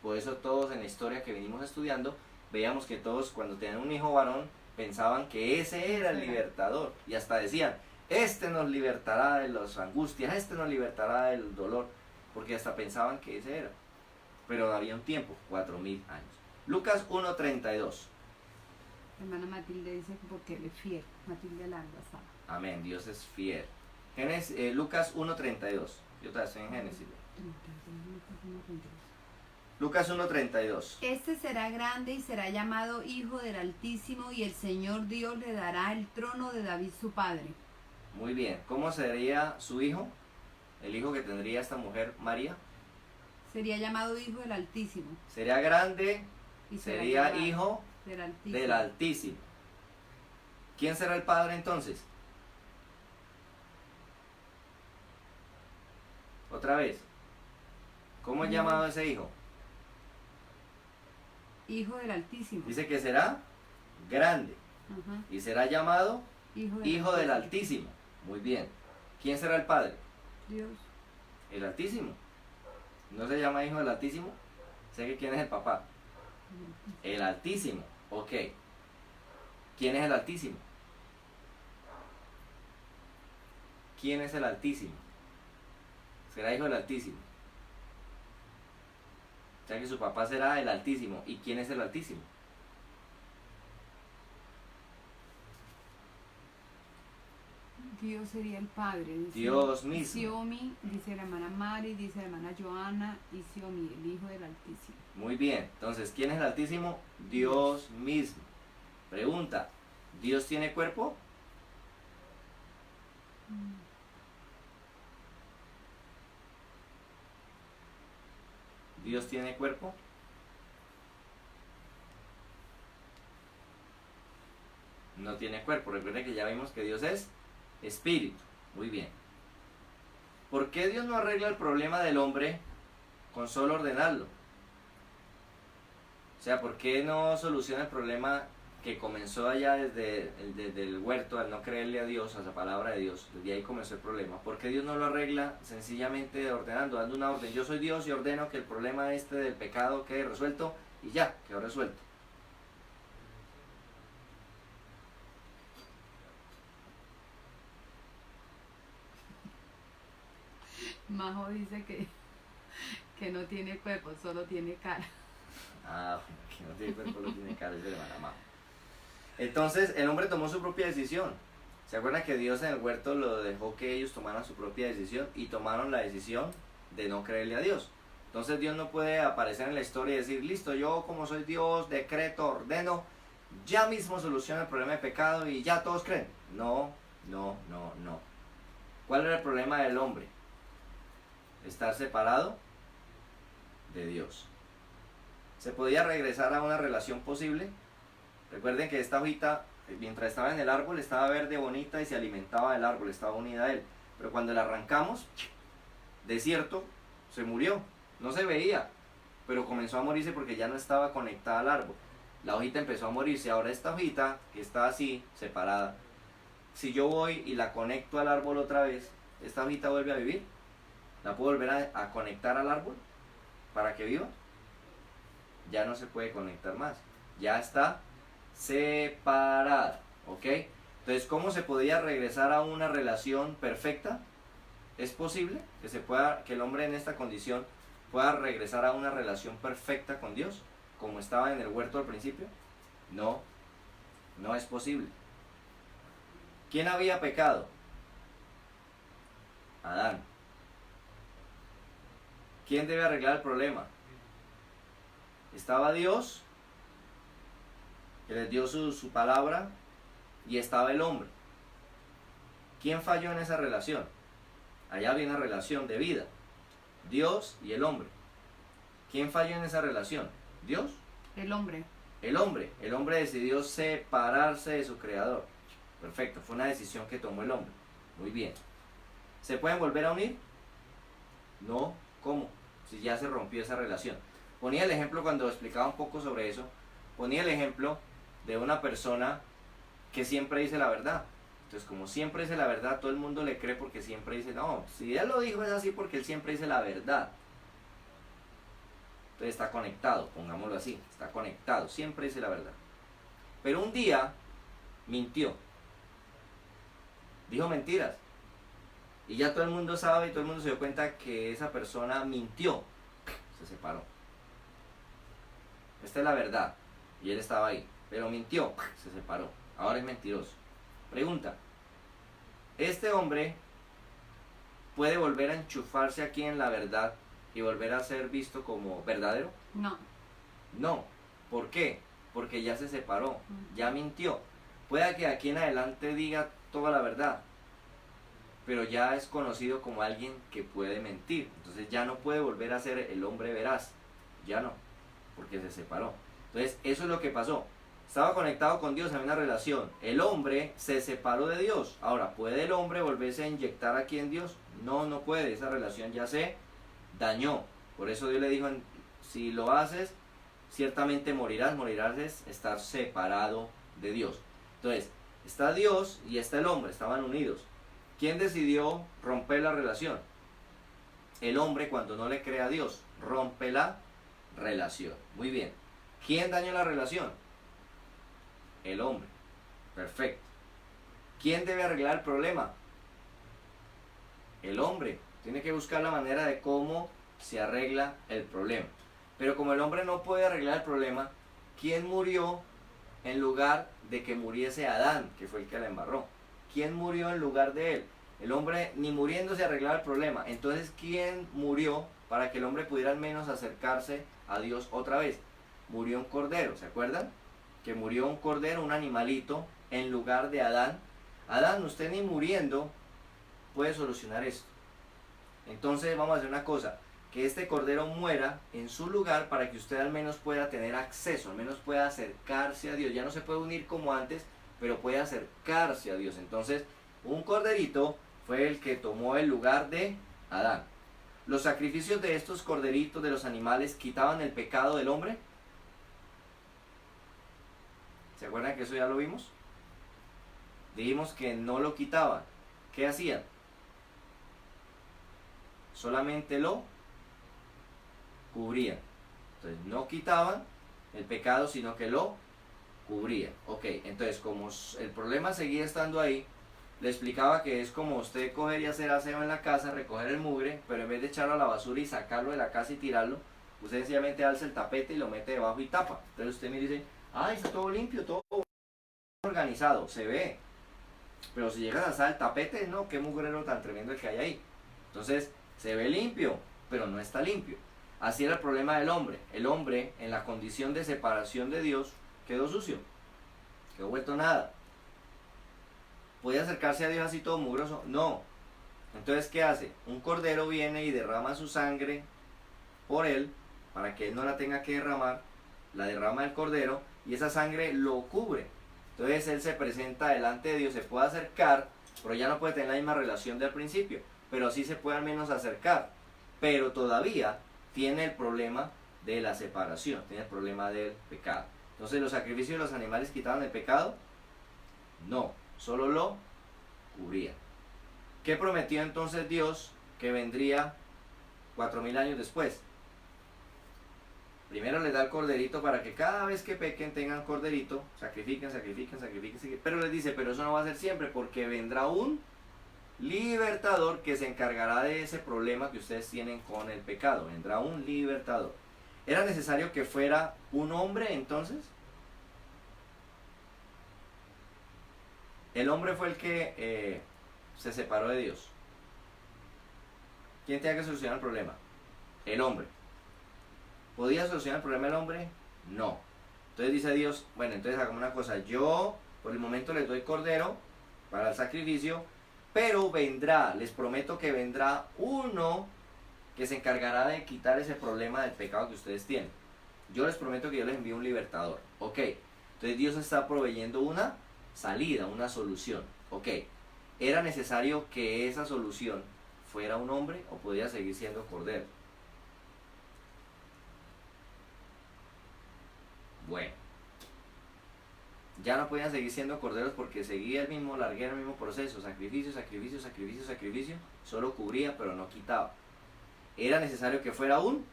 Por eso todos en la historia que venimos estudiando, veíamos que todos cuando tenían un hijo varón pensaban que ese era el libertador. Y hasta decían, este nos libertará de las angustias, este nos libertará del dolor. Porque hasta pensaban que ese era. Pero había un tiempo, 4000 años. Lucas 1.32. Hermana Matilde dice que porque Él es fiel. Matilde Landa sabe. Amén, Dios es fiel. Lucas 1.32. Yo todavía estoy en Génesis. Lucas 1.32. Este será grande y será llamado Hijo del Altísimo, y el Señor Dios le dará el trono de David su padre. Muy bien. ¿Cómo sería su hijo? El hijo que tendría esta mujer, María. Sería llamado Hijo del Altísimo. Sería grande Y sería hijo del Altísimo. del Altísimo. ¿Quién será el padre entonces? Otra vez. ¿Cómo es llamado ese hijo? Hijo del Altísimo. Dice que será grande. Ajá. Y será llamado Hijo del Altísimo. Muy bien. ¿Quién será el padre? Dios. El Altísimo. ¿No se llama Hijo del Altísimo? Sé que quién es el papá. El Altísimo. Ok. ¿Quién es el Altísimo? ¿Quién es el Altísimo? Será Hijo del Altísimo. O sea que su papá será el Altísimo. ¿Y quién es el Altísimo? Dios sería el Padre. Dice Dios mismo. Xiaomi, dice la hermana Mari, dice la hermana Joana, y Xiaomi, el Hijo del Altísimo. Muy bien. Entonces, ¿quién es el Altísimo? Dios mismo. Pregunta. ¿Dios tiene cuerpo? ¿Dios tiene cuerpo? No tiene cuerpo. Recuerden que ya vimos que Dios es espíritu. Muy bien. ¿por qué Dios no arregla el problema del hombre con solo ordenarlo? O sea, ¿por qué no soluciona el problema que comenzó allá desde el huerto, al no creerle a Dios, a la palabra de Dios? Desde ahí comenzó el problema. ¿Por qué Dios no lo arregla sencillamente ordenando, dando una orden? Yo soy Dios y ordeno que el problema este del pecado quede resuelto y ya, quedó resuelto. Majo dice que no tiene cuerpo, solo tiene cara. Ah, que no tiene cuerpo, lo tiene cara, es de hermana Majo. Entonces el hombre tomó su propia decisión. ¿Se acuerdan que Dios en el huerto lo dejó que ellos tomaran su propia decisión y tomaron la decisión de no creerle a Dios? Entonces Dios no puede aparecer en la historia y decir, listo, yo como soy Dios, decreto, ordeno, ya mismo soluciona el problema de pecado y ya todos creen. No, no, no, no. ¿Cuál era el problema del hombre? Estar separado de Dios. ¿Se podía regresar a una relación posible? Recuerden que esta hojita, mientras estaba en el árbol, estaba verde, bonita y se alimentaba del árbol, estaba unida a él. Pero cuando la arrancamos, desierto, se murió. No se veía, pero comenzó a morirse porque ya no estaba conectada al árbol. La hojita empezó a morirse. Ahora esta hojita, que está así, separada, si yo voy y la conecto al árbol otra vez, ¿esta hojita vuelve a vivir? ¿La puedo volver a conectar al árbol para que viva? Ya no se puede conectar más. Ya está separada, ¿ok? Entonces, ¿cómo se podía regresar a una relación perfecta? ¿Es posible que el hombre en esta condición pueda regresar a una relación perfecta con Dios, como estaba en el huerto al principio? No, no es posible. ¿Quién había pecado? Adán. ¿Quién debe arreglar el problema? Estaba Dios, que les dio su palabra, y estaba el hombre. ¿Quién falló en esa relación? Allá había una relación de vida, Dios y el hombre. ¿Quién falló en esa relación? ¿Dios? El hombre. El hombre decidió separarse de su creador. Perfecto, fue una decisión que tomó el hombre. Muy bien. ¿Se pueden volver a unir? No, ¿cómo? Si ya se rompió esa relación. Ponía el ejemplo cuando explicaba un poco sobre eso, ponía el ejemplo de una persona que siempre dice la verdad. Entonces, como siempre dice la verdad, todo el mundo le cree porque siempre dice, no, si él lo dijo es así porque él siempre dice la verdad. Entonces está conectado, pongámoslo así, está conectado, siempre dice la verdad. Pero un día mintió, dijo mentiras. Y ya todo el mundo sabe y todo el mundo se dio cuenta que esa persona mintió, se separó. Esta es la verdad, y él estaba ahí, pero mintió, se separó, ahora es mentiroso. Pregunta, ¿este hombre puede volver a enchufarse aquí en la verdad y volver a ser visto como verdadero? No. No. ¿Por qué? Porque ya se separó, ya mintió. Puede que aquí en adelante diga toda la verdad, pero ya es conocido como alguien que puede mentir. Entonces ya no puede volver a ser el hombre veraz, ya no, porque se separó. Entonces eso es lo que pasó. Estaba conectado con Dios en una relación. El hombre se separó de Dios. Ahora, ¿puede el hombre volverse a inyectar aquí en Dios? No, no puede. Esa relación ya se dañó. Por eso Dios le dijo, si lo haces, ciertamente morirás. Morirás es estar separado de Dios. Entonces, está Dios y está el hombre. Estaban unidos. ¿Quién decidió romper la relación? El hombre, cuando no le cree a Dios, rompe la relación. Muy bien. ¿Quién dañó la relación? El hombre. Perfecto. ¿Quién debe arreglar el problema? El hombre. Tiene que buscar la manera de cómo se arregla el problema. Pero como el hombre no puede arreglar el problema, ¿quién murió en lugar de que muriese Adán, que fue el que la embarró? ¿Quién murió en lugar de él? El hombre ni muriéndose arreglaba el problema. Entonces, ¿quién murió para que el hombre pudiera al menos acercarse a Dios otra vez? Murió un cordero, ¿se acuerdan? Que murió un cordero, un animalito, en lugar de Adán. Adán, usted ni muriendo puede solucionar esto. Entonces vamos a hacer una cosa, que este cordero muera en su lugar para que usted al menos pueda tener acceso, al menos pueda acercarse a Dios. Ya no se puede unir como antes, pero puede acercarse a Dios. Entonces, un corderito fue el que tomó el lugar de Adán. ¿Los sacrificios de estos corderitos de los animales quitaban el pecado del hombre? ¿Se acuerdan que eso ya lo vimos? Dijimos que no lo quitaban. ¿Qué hacían? Solamente lo cubrían. Entonces no quitaban el pecado, sino que lo cubrían. Ok, entonces como el problema seguía estando ahí, le explicaba que es como usted coger y hacer aseo en la casa, recoger el mugre, pero en vez de echarlo a la basura y sacarlo de la casa y tirarlo, usted sencillamente alza el tapete y lo mete debajo y tapa. Entonces usted me dice, ay, está todo limpio, todo organizado, se ve. Pero si llegas a alzar el tapete, no, qué mugrero tan tremendo el que hay ahí. Entonces, se ve limpio, pero no está limpio. Así era el problema del hombre. El hombre, en la condición de separación de Dios, quedó sucio, quedó vuelto nada. ¿Podía acercarse a Dios así todo mugroso? No. Entonces, ¿qué hace? Un cordero viene y derrama su sangre por él, para que él no la tenga que derramar, la derrama el cordero, y esa sangre lo cubre. Entonces él se presenta delante de Dios, se puede acercar, pero ya no puede tener la misma relación del principio, pero sí se puede al menos acercar. Pero todavía tiene el problema de la separación, tiene el problema del pecado. Entonces, ¿los sacrificios de los animales quitaban el pecado? No, solo lo cubrían. ¿Qué prometió entonces Dios que vendría 4000 años después? Primero les da el corderito para que cada vez que pequen tengan corderito, sacrifiquen, pero les dice, pero eso no va a ser siempre, porque vendrá un libertador que se encargará de ese problema que ustedes tienen con el pecado. Vendrá un libertador. ¿Era necesario que fuera un hombre entonces? El hombre fue el que se separó de Dios. ¿Quién tenía que solucionar el problema? El hombre. ¿Podía solucionar el problema el hombre? No. Entonces dice Dios, bueno, entonces hagamos una cosa, yo por el momento les doy cordero para el sacrificio, pero vendrá, les prometo que vendrá uno que se encargará de quitar ese problema del pecado que ustedes tienen. Yo les prometo que yo les envío un libertador. Ok, entonces Dios está proveyendo una salida, una solución. Ok, ¿era necesario que esa solución fuera un hombre o podía seguir siendo cordero? Bueno, ya no podían seguir siendo corderos porque seguía el mismo larguero, el mismo proceso, sacrificio, solo cubría pero no quitaba. Era necesario que fuera un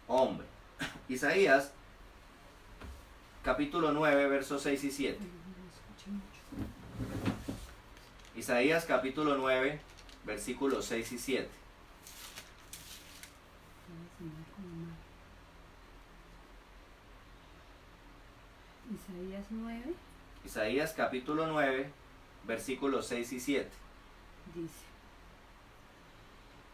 hombre. Isaías, capítulo 9, versos 6 y 7. Isaías, capítulo 9, versículos 6 y 7. Isaías 9. Isaías capítulo 9, versículos 6 y 7. Dice,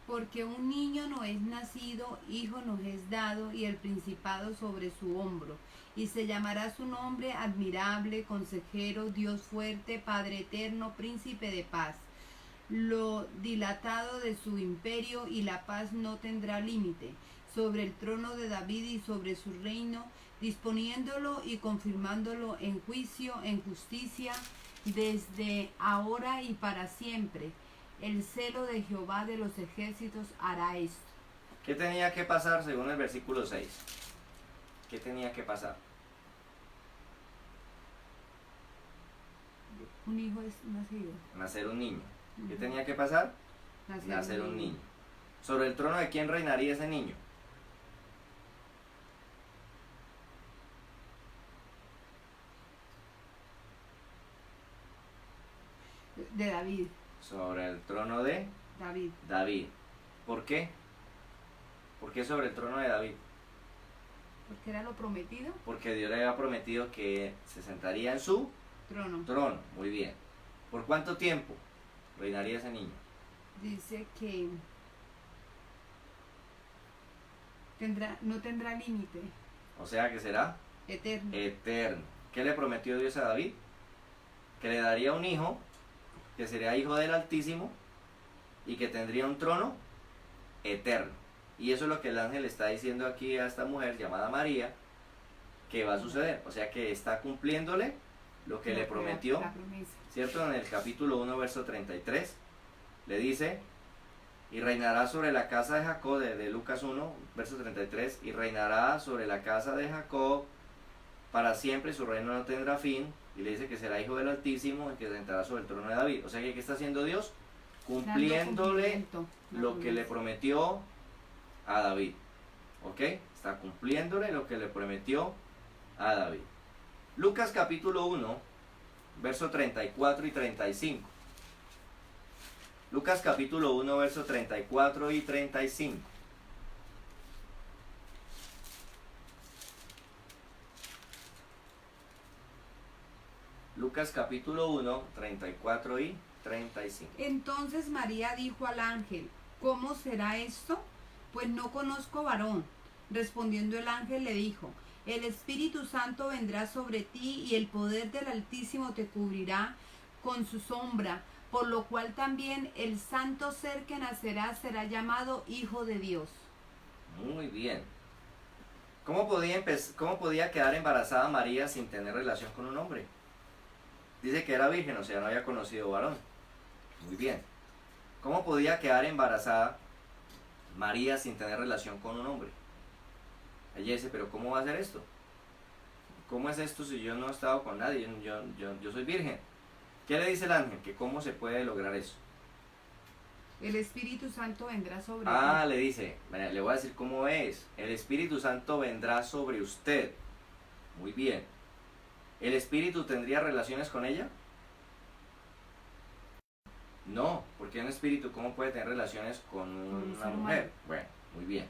porque un niño nos es nacido, hijo nos es dado, y el principado sobre su hombro. Y se llamará su nombre admirable, consejero, Dios fuerte, Padre eterno, príncipe de paz. Lo dilatado de su imperio y la paz no tendrá límite, sobre el trono de David y sobre su reino, disponiéndolo y confirmándolo en juicio, en justicia, desde ahora y para siempre. El celo de Jehová de los ejércitos hará esto. ¿Qué tenía que pasar según el versículo 6? ¿Qué tenía que pasar? Un hijo es nacido. Nacer un niño. ¿Qué tenía que pasar? Nacer un niño. ¿Sobre el trono de quién reinaría ese niño? De David. Sobre el trono de David. ¿Por qué? ¿Por qué sobre el trono de David? Porque era lo prometido. Porque Dios le había prometido que se sentaría en su trono. Muy bien. ¿Por cuánto tiempo reinaría ese niño? Dice que no tendrá límite. O sea que será eterno. ¿Qué le prometió Dios a David? Que le daría un hijo, que sería hijo del Altísimo y que tendría un trono eterno. Y eso es lo que el ángel está diciendo aquí a esta mujer llamada María, que va a suceder. O sea que está cumpliéndole lo que le prometió, la promesa. ¿Cierto? En el capítulo 1, verso 33, le dice, y reinará sobre la casa de Jacob, de Lucas 1, verso 33, y reinará sobre la casa de Jacob para siempre, su reino no tendrá fin, y le dice que será hijo del Altísimo y que se sentará sobre el trono de David. O sea que ¿qué está haciendo Dios? Cumpliéndole lo que le prometió a David. ¿Ok? Está cumpliéndole lo que le prometió a David. Lucas capítulo 1, verso 34 y 35. Lucas capítulo 1, verso 34 y 35. Lucas capítulo 1, 34 y 35. Entonces María dijo al ángel, ¿cómo será esto? Pues no conozco varón. Respondiendo el ángel le dijo, el Espíritu Santo vendrá sobre ti y el poder del Altísimo te cubrirá con su sombra, por lo cual también el santo ser que nacerá será llamado Hijo de Dios. Muy bien. ¿Cómo podía quedar embarazada María sin tener relación con un hombre? Dice que era virgen, o sea, no había conocido varón. Muy bien. ¿Cómo podía quedar embarazada María sin tener relación con un hombre? Ella dice, pero ¿cómo va a ser esto? ¿Cómo es esto si yo no he estado con nadie? Yo soy virgen. ¿Qué le dice el ángel? Que cómo se puede lograr eso. El Espíritu Santo vendrá sobre ti. Le dice, le voy a decir cómo es. El Espíritu Santo vendrá sobre usted. Muy bien. ¿El Espíritu tendría relaciones con ella? No, porque un espíritu, ¿cómo puede tener relaciones con una mujer? Bueno, muy bien.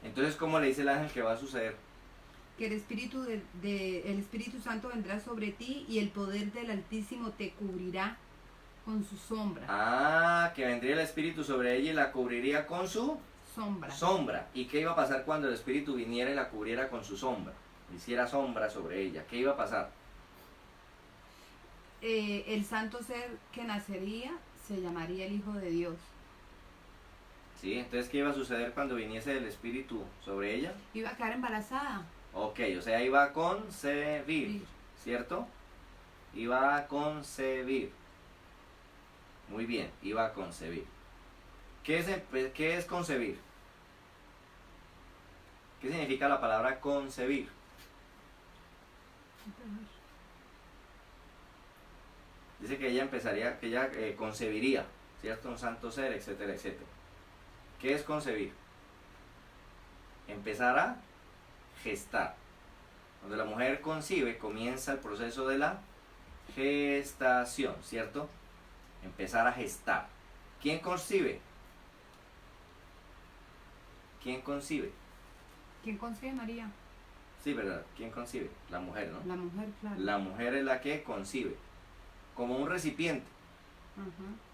Entonces, ¿cómo le dice el ángel que va a suceder? Que el Espíritu, el Espíritu Santo vendrá sobre ti y el poder del Altísimo te cubrirá con su sombra. Que vendría el Espíritu sobre ella y la cubriría con su sombra. ¿Y qué iba a pasar cuando el Espíritu viniera y la cubriera con su sombra? Hiciera sombra sobre ella. ¿Qué iba a pasar? El santo ser que nacería se llamaría el Hijo de Dios. Sí, entonces ¿qué iba a suceder cuando viniese el Espíritu sobre ella? Iba a quedar embarazada. Ok, o sea, iba a concebir, ¿cierto? Iba a concebir. Muy bien, iba a concebir. ¿Qué es concebir? ¿Qué significa la palabra concebir? Dice que ella concebiría, ¿cierto? Un santo ser, etcétera, etcétera. ¿Qué es concebir? Empezar a gestar. Cuando la mujer concibe, comienza el proceso de la gestación, ¿cierto? Empezar a gestar. ¿Quién concibe? ¿Quién concibe? ¿Quién concibe, María? Sí, ¿verdad? ¿Quién concibe? La mujer, ¿no? La mujer, claro. La mujer es la que concibe. Como un recipiente.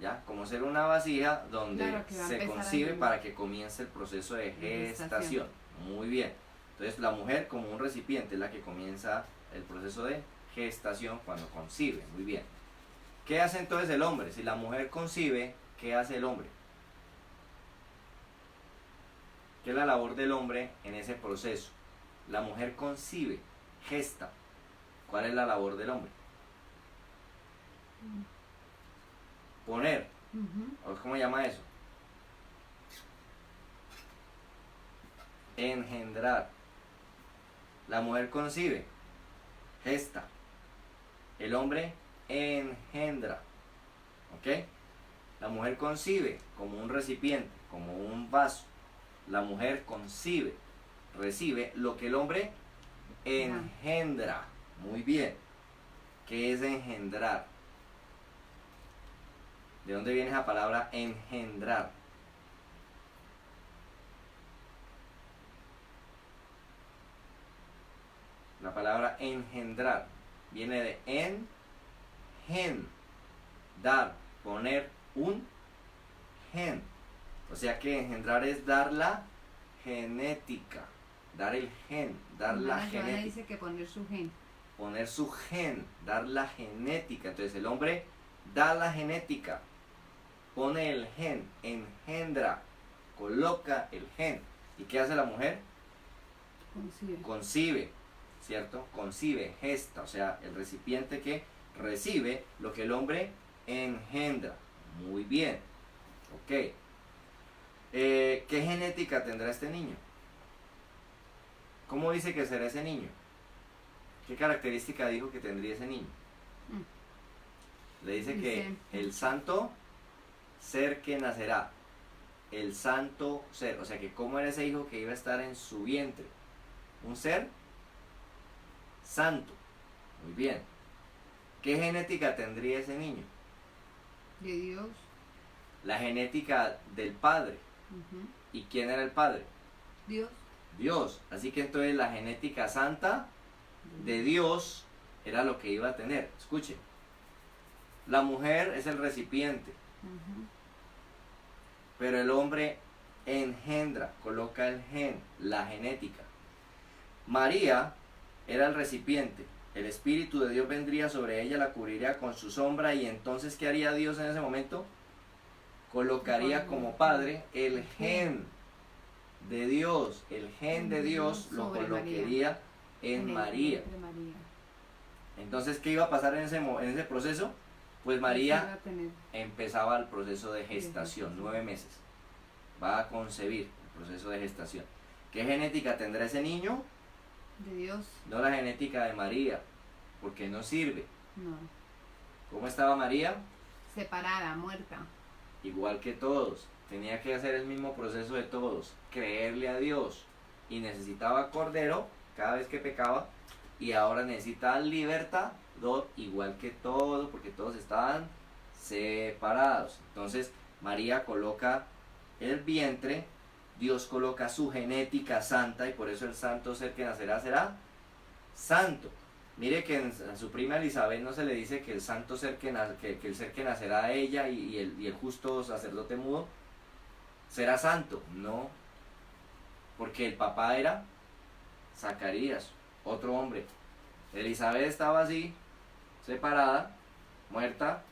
¿Ya? Como ser una vasija donde se concibe para que comience el proceso de gestación. Muy bien. Entonces la mujer como un recipiente es la que comienza el proceso de gestación cuando concibe. Muy bien. ¿Qué hace entonces el hombre? Si la mujer concibe, ¿qué hace el hombre? ¿Qué es la labor del hombre en ese proceso? La mujer concibe, gesta. ¿Cuál es la labor del hombre? Poner. ¿Cómo se llama eso? Engendrar. La mujer concibe, gesta. El hombre engendra. ¿Ok? La mujer concibe como un recipiente, como un vaso. La mujer concibe, recibe lo que el hombre engendra. Muy bien. ¿Qué es engendrar? ¿De dónde viene esa palabra engendrar? La palabra engendrar viene de dar, poner un gen. O sea que engendrar es dar la genética, dar el gen, dar la genética. Dice que poner su gen. Poner su gen, dar la genética. Entonces el hombre da la genética, pone el gen, engendra, coloca el gen. ¿Y qué hace la mujer? Concibe, ¿cierto? Concibe, gesta, o sea, el recipiente que recibe lo que el hombre engendra. Muy bien, ok. ¿Qué genética tendrá este niño? ¿Cómo dice que será ese niño? ¿Qué característica dijo que tendría ese niño? Le dice que el santo ser que nacerá, el santo ser, o sea que cómo era ese hijo que iba a estar en su vientre, un ser santo. Muy bien. ¿Qué genética tendría ese niño? De Dios. La genética del padre. ¿Y quién era el padre? Dios. Dios. Así que entonces la genética santa de Dios era lo que iba a tener. Escuche. La mujer es el recipiente. Pero el hombre engendra, coloca el gen, la genética. María era el recipiente. El Espíritu de Dios vendría sobre ella, la cubriría con su sombra, y entonces ¿qué haría Dios en ese momento? Colocaría como padre el gen de Dios. El gen de Dios lo colocaría en María. Entonces, ¿qué iba a pasar en ese proceso? Pues María empezaba el proceso de gestación, 9 meses. Va a concebir el proceso de gestación. ¿Qué genética tendrá ese niño? De Dios. No la genética de María, porque no sirve. No. ¿Cómo estaba María? Separada, muerta. Igual que todos. Tenía que hacer el mismo proceso de todos. Creerle a Dios. Y necesitaba cordero cada vez que pecaba. Y ahora necesita libertad, igual que todos, porque todos estaban separados. Entonces María coloca el vientre, Dios coloca su genética santa, y por eso el santo ser que nacerá será santo. Mire que a su prima Elizabeth no se le dice que el santo ser que el ser que nacerá a ella y el justo sacerdote mudo será santo. No, porque el papá era Zacarías, otro hombre. Elizabeth estaba así, separada, muerta,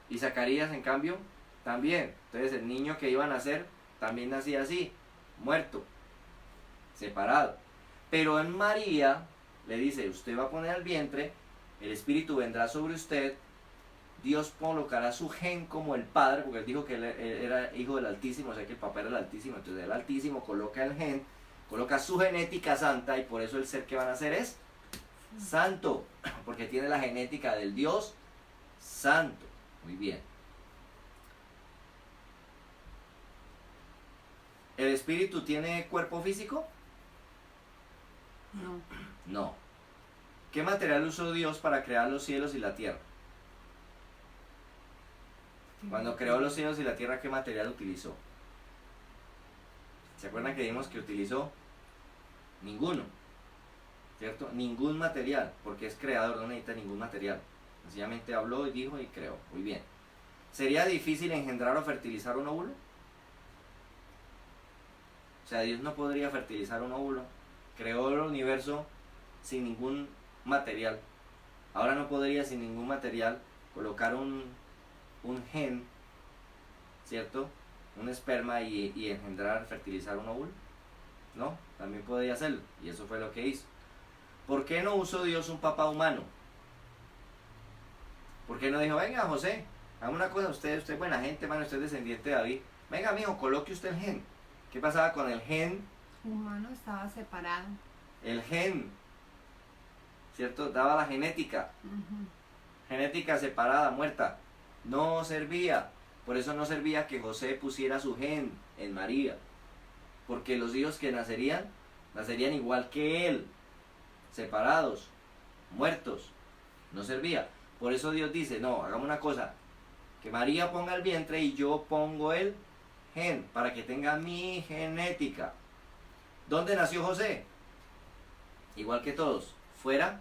y Zacarías en cambio también. Entonces el niño que iba a nacer también nacía así, muerto, separado. Pero en María le dice, usted va a poner al vientre, el Espíritu vendrá sobre usted, Dios colocará su gen como el Padre, porque él dijo que él era hijo del Altísimo, o sea que el papá era el Altísimo. Entonces el Altísimo coloca el gen, coloca su genética santa, y por eso el ser que van a nacer es santo, porque tiene la genética del Dios santo. Muy bien. ¿El Espíritu tiene cuerpo físico? No. No. ¿Qué material usó Dios para crear los cielos y la tierra? Cuando creó los cielos y la tierra, ¿qué material utilizó? ¿Se acuerdan que dijimos que utilizó? Ninguno, ¿cierto? Ningún material, porque es creador, no necesita ningún material. Sencillamente habló y dijo y creó. Muy bien. ¿Sería difícil engendrar o fertilizar un óvulo? O sea, Dios no podría fertilizar un óvulo. Creó el universo sin ningún material. Ahora no podría sin ningún material colocar un gen, ¿cierto? Un esperma y engendrar, fertilizar un óvulo. No, también podría hacerlo, y eso fue lo que hizo. ¿Por qué no usó Dios un papá humano? ¿Por qué no dijo, venga José, haga una cosa, usted es buena gente, mano, usted es descendiente de David, venga mijo, coloque usted el gen? ¿Qué pasaba con el gen? Humano estaba separado. El gen, ¿cierto? Daba la genética. Genética separada, muerta. No servía. Por eso no servía que José pusiera su gen en María. Porque los hijos que nacerían igual que él. Separados, muertos. No servía. Por eso Dios dice, no, hagamos una cosa. Que María ponga el vientre y yo pongo el gen. Para que tenga mi genética. ¿Dónde nació José? Igual que todos. Fuera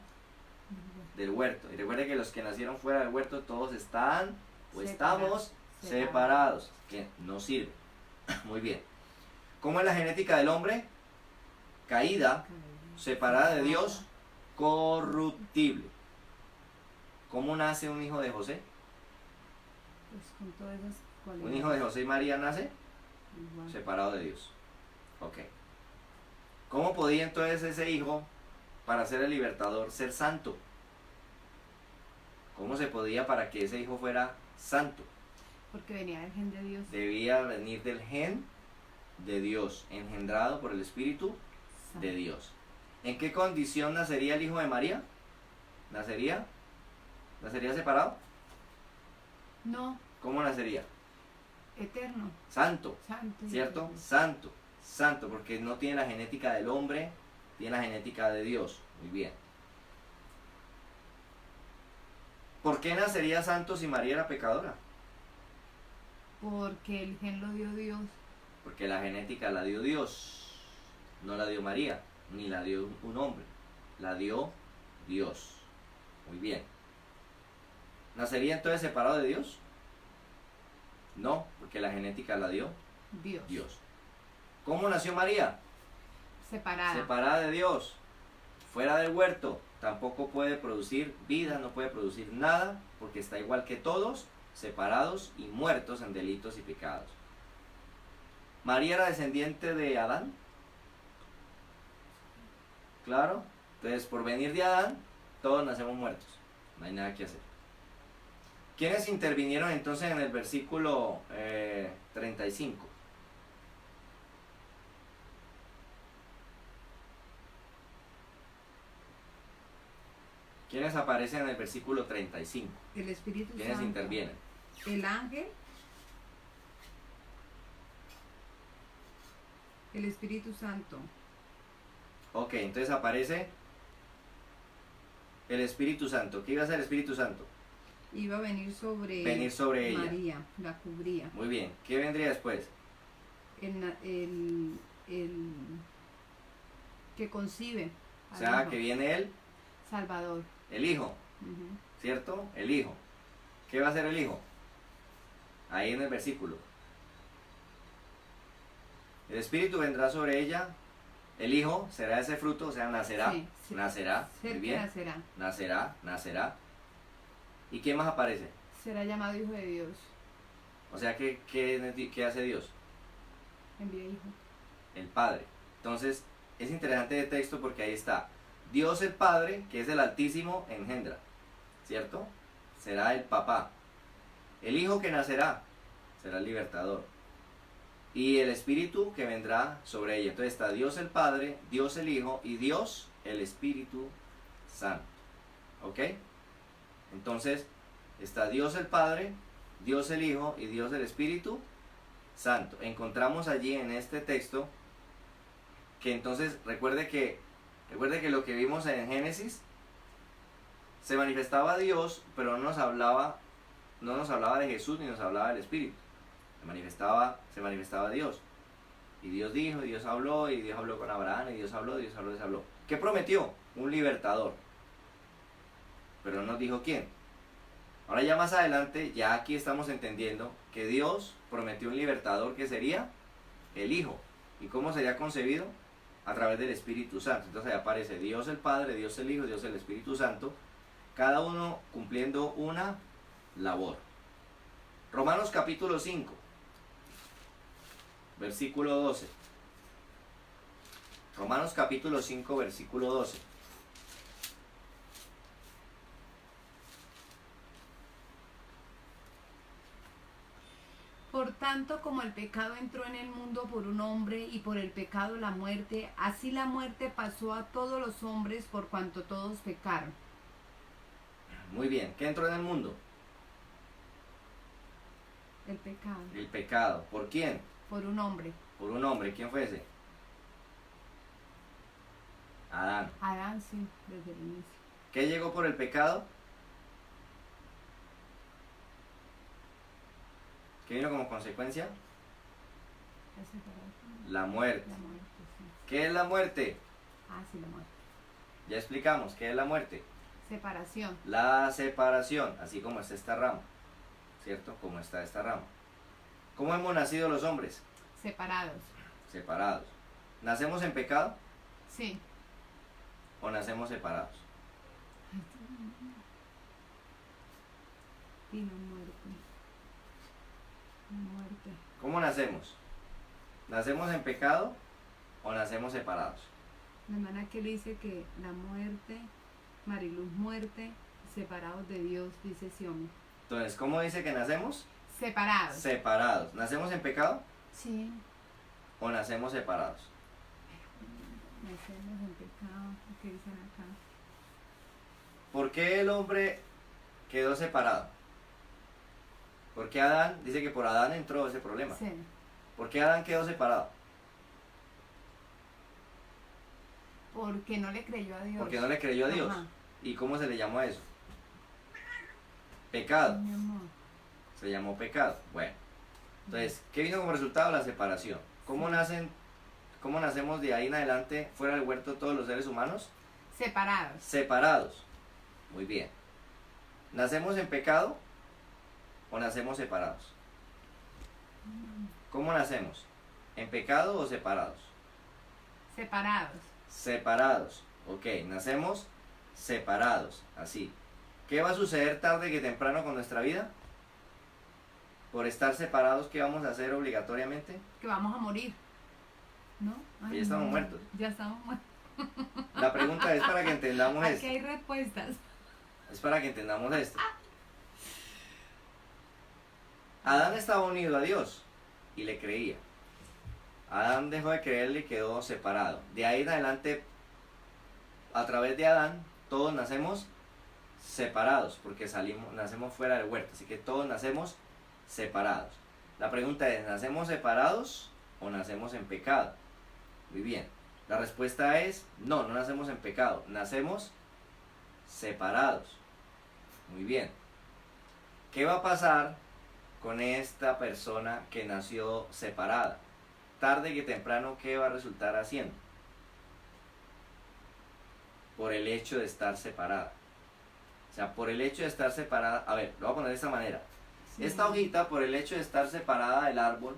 del huerto. Y recuerde que los que nacieron fuera del huerto todos están o estamos separados, que no sirve. Muy bien. ¿Cómo es la genética del hombre? Caída, separada de Dios, corruptible. ¿Cómo nace un hijo de José? Pues con todas esas cualidades. Un hijo de José y María nace Igual. separado de Dios. Ok. ¿Cómo podía entonces ese hijo, para ser el libertador, ser santo? ¿Cómo se podía para que ese hijo fuera santo? Porque venía del gen de Dios. Debía venir del gen de Dios, engendrado por el Espíritu de Dios. ¿En qué condición nacería el hijo de María? ¿Nacería separado? No, ¿Cómo nacería? eterno, Santo, santo. ¿cierto? Santo, santo, porque no tiene la genética del hombre, tiene la genética de Dios. Muy bien. ¿Por qué nacería santo si María era pecadora? Porque el gen lo dio Dios. Porque la genética la dio Dios, no la dio María, ni la dio un hombre, la dio Dios. Muy bien. ¿Nacería entonces separado de Dios? No, porque la genética la dio Dios. Dios. ¿Cómo nació María? Separada. Separada de Dios, fuera del huerto, tampoco puede producir vida, no puede producir nada, porque está igual que todos, separados y muertos en delitos y pecados. ¿María era descendiente de Adán? Claro. Entonces, por venir de Adán, todos nacemos muertos. No hay nada que hacer. ¿Quiénes intervinieron entonces en el versículo 35? ¿Quiénes aparecen en el versículo 35? El Espíritu ¿Quiénes Santo. intervienen? El ángel. El Espíritu Santo. Ok, entonces aparece el Espíritu Santo. ¿Qué iba a hacer el Espíritu Santo? Iba a venir sobre, Ella. María, la cubría. Muy bien. ¿Qué vendría después? El que concibe. O al sea, Hijo. que viene el Salvador. Hijo, Ujú. ¿cierto? El Hijo. ¿Qué va a hacer el Hijo? Ahí en el versículo. El Espíritu vendrá sobre ella. El Hijo será ese fruto, o sea, nacerá. Sí, sí. Nacerá. Ser Muy que bien. nacerá. ¿Y quién más aparece? Será llamado Hijo de Dios. O sea, ¿qué hace Dios? Envía Hijo. El Padre. Entonces, es interesante el texto porque ahí está. Dios el Padre, que es el Altísimo, engendra. ¿Cierto? Será el papá. El Hijo que nacerá será el libertador. Y el Espíritu que vendrá sobre ella. Entonces está Dios el Padre, Dios el Hijo y Dios el Espíritu Santo. ¿Ok? Entonces está Dios el Padre, Dios el Hijo y Dios el Espíritu Santo. Encontramos allí en este texto que entonces recuerde que lo que vimos en Génesis se manifestaba Dios, pero no nos hablaba de Jesús ni nos hablaba del Espíritu. Se manifestaba Dios. Y Dios dijo, y Dios habló con Abraham, y Dios habló. ¿Qué prometió? Un libertador. Pero no nos dijo quién. Ahora ya más adelante, ya aquí estamos entendiendo que Dios prometió un libertador que sería el Hijo. ¿Y cómo sería concebido? A través del Espíritu Santo. Entonces ahí aparece Dios el Padre, Dios el Hijo, Dios el Espíritu Santo, cada uno cumpliendo una labor. Romanos capítulo 5, versículo 12. Romanos capítulo 5, versículo 12. Por tanto, como el pecado entró en el mundo por un hombre y por el pecado la muerte, así la muerte pasó a todos los hombres por cuanto todos pecaron. Muy bien, ¿qué entró en el mundo? El pecado. El pecado. ¿Por quién? Por un hombre. Por un hombre. ¿Quién fue ese? Adán. Adán, sí, desde el inicio. ¿Qué llegó por el pecado? ¿Qué vino como consecuencia? La separación. La muerte. La muerte, sí. ¿Qué es la muerte? Ah, sí, la muerte. Ya explicamos, ¿qué es la muerte? Separación. La separación, así como está esta rama, ¿cierto? Como está esta rama. ¿Cómo hemos nacido los hombres? Separados. Separados. ¿Nacemos en pecado Sí. o nacemos separados? Y la muerte. La muerte. ¿Cómo nacemos? ¿Nacemos en pecado o nacemos separados? La hermana que dice que la muerte, Mariluz muerte, separados de Dios, dice Xiomí. Entonces, ¿cómo dice que nacemos? Separados. Separados. ¿Nacemos en pecado? Sí. o nacemos separados? Nacemos en pecado, ¿qué dicen acá? ¿Por qué el hombre quedó separado? Porque Adán, dice que por Adán entró ese problema. Sí. ¿Por qué Adán quedó separado? Porque no le creyó a Dios. Porque no le creyó a Dios. Ajá. ¿Y cómo se le llamó a eso? Pecado. Mi amor. Se llamó pecado. Bueno, entonces, ¿qué vino como resultado? La separación. ¿Cómo nacemos de ahí en adelante fuera del huerto todos los seres humanos? Separados. Separados. Muy bien. ¿Nacemos en pecado o nacemos separados? ¿Cómo nacemos? ¿En pecado o separados? Separados. Separados. Ok, nacemos separados. Así. ¿Qué va a suceder tarde que temprano con nuestra vida? Por estar separados, ¿qué vamos a hacer obligatoriamente? Que vamos a morir. ¿No? Que ya estamos muertos. Ya estamos muertos. La pregunta es para que entendamos Aquí esto. hay respuestas. Es para que entendamos esto. Adán estaba unido a Dios y le creía. Adán dejó de creerle y quedó separado. De ahí en adelante, a través de Adán, todos nacemos separados, porque nacemos fuera del huerto. Así que todos nacemos separados. La pregunta es, ¿nacemos separados o nacemos en pecado? Muy bien. La respuesta es, no nacemos en pecado, nacemos separados. Muy bien. ¿Qué va a pasar con esta persona que nació separada? Tarde que temprano, ¿qué va a resultar haciendo? Por el hecho de estar separada. O sea, por el hecho de estar separada, a ver, lo voy a poner de esta manera. Sí. Esta hojita, por el hecho de estar separada del árbol,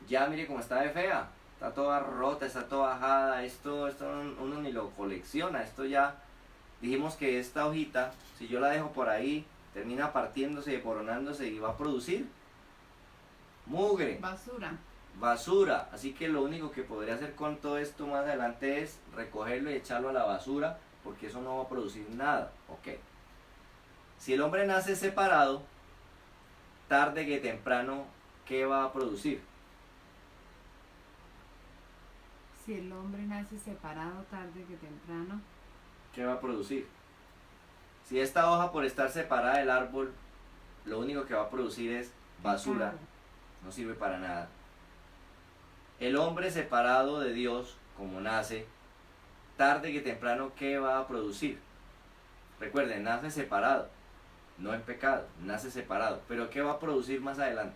ya mire cómo está de fea. Está toda rota, está toda bajada. Esto uno ni lo colecciona. Esto ya, dijimos que esta hojita, si yo la dejo por ahí, termina partiéndose, desmoronándose y va a producir mugre, Basura. basura. Así que lo único que podría hacer con todo esto más adelante es recogerlo y echarlo a la basura, porque eso no va a producir nada. Ok. Si el hombre nace separado, tarde que temprano, ¿qué va a producir? Si el hombre nace separado tarde que temprano. ¿Qué va a producir? Si esta hoja, por estar separada del árbol, lo único que va a producir es basura, Pecado. no sirve para nada. El hombre separado de Dios, como nace, tarde que temprano, ¿qué va a producir? Recuerden, nace separado, no en pecado, nace separado. Pero ¿qué va a producir más adelante?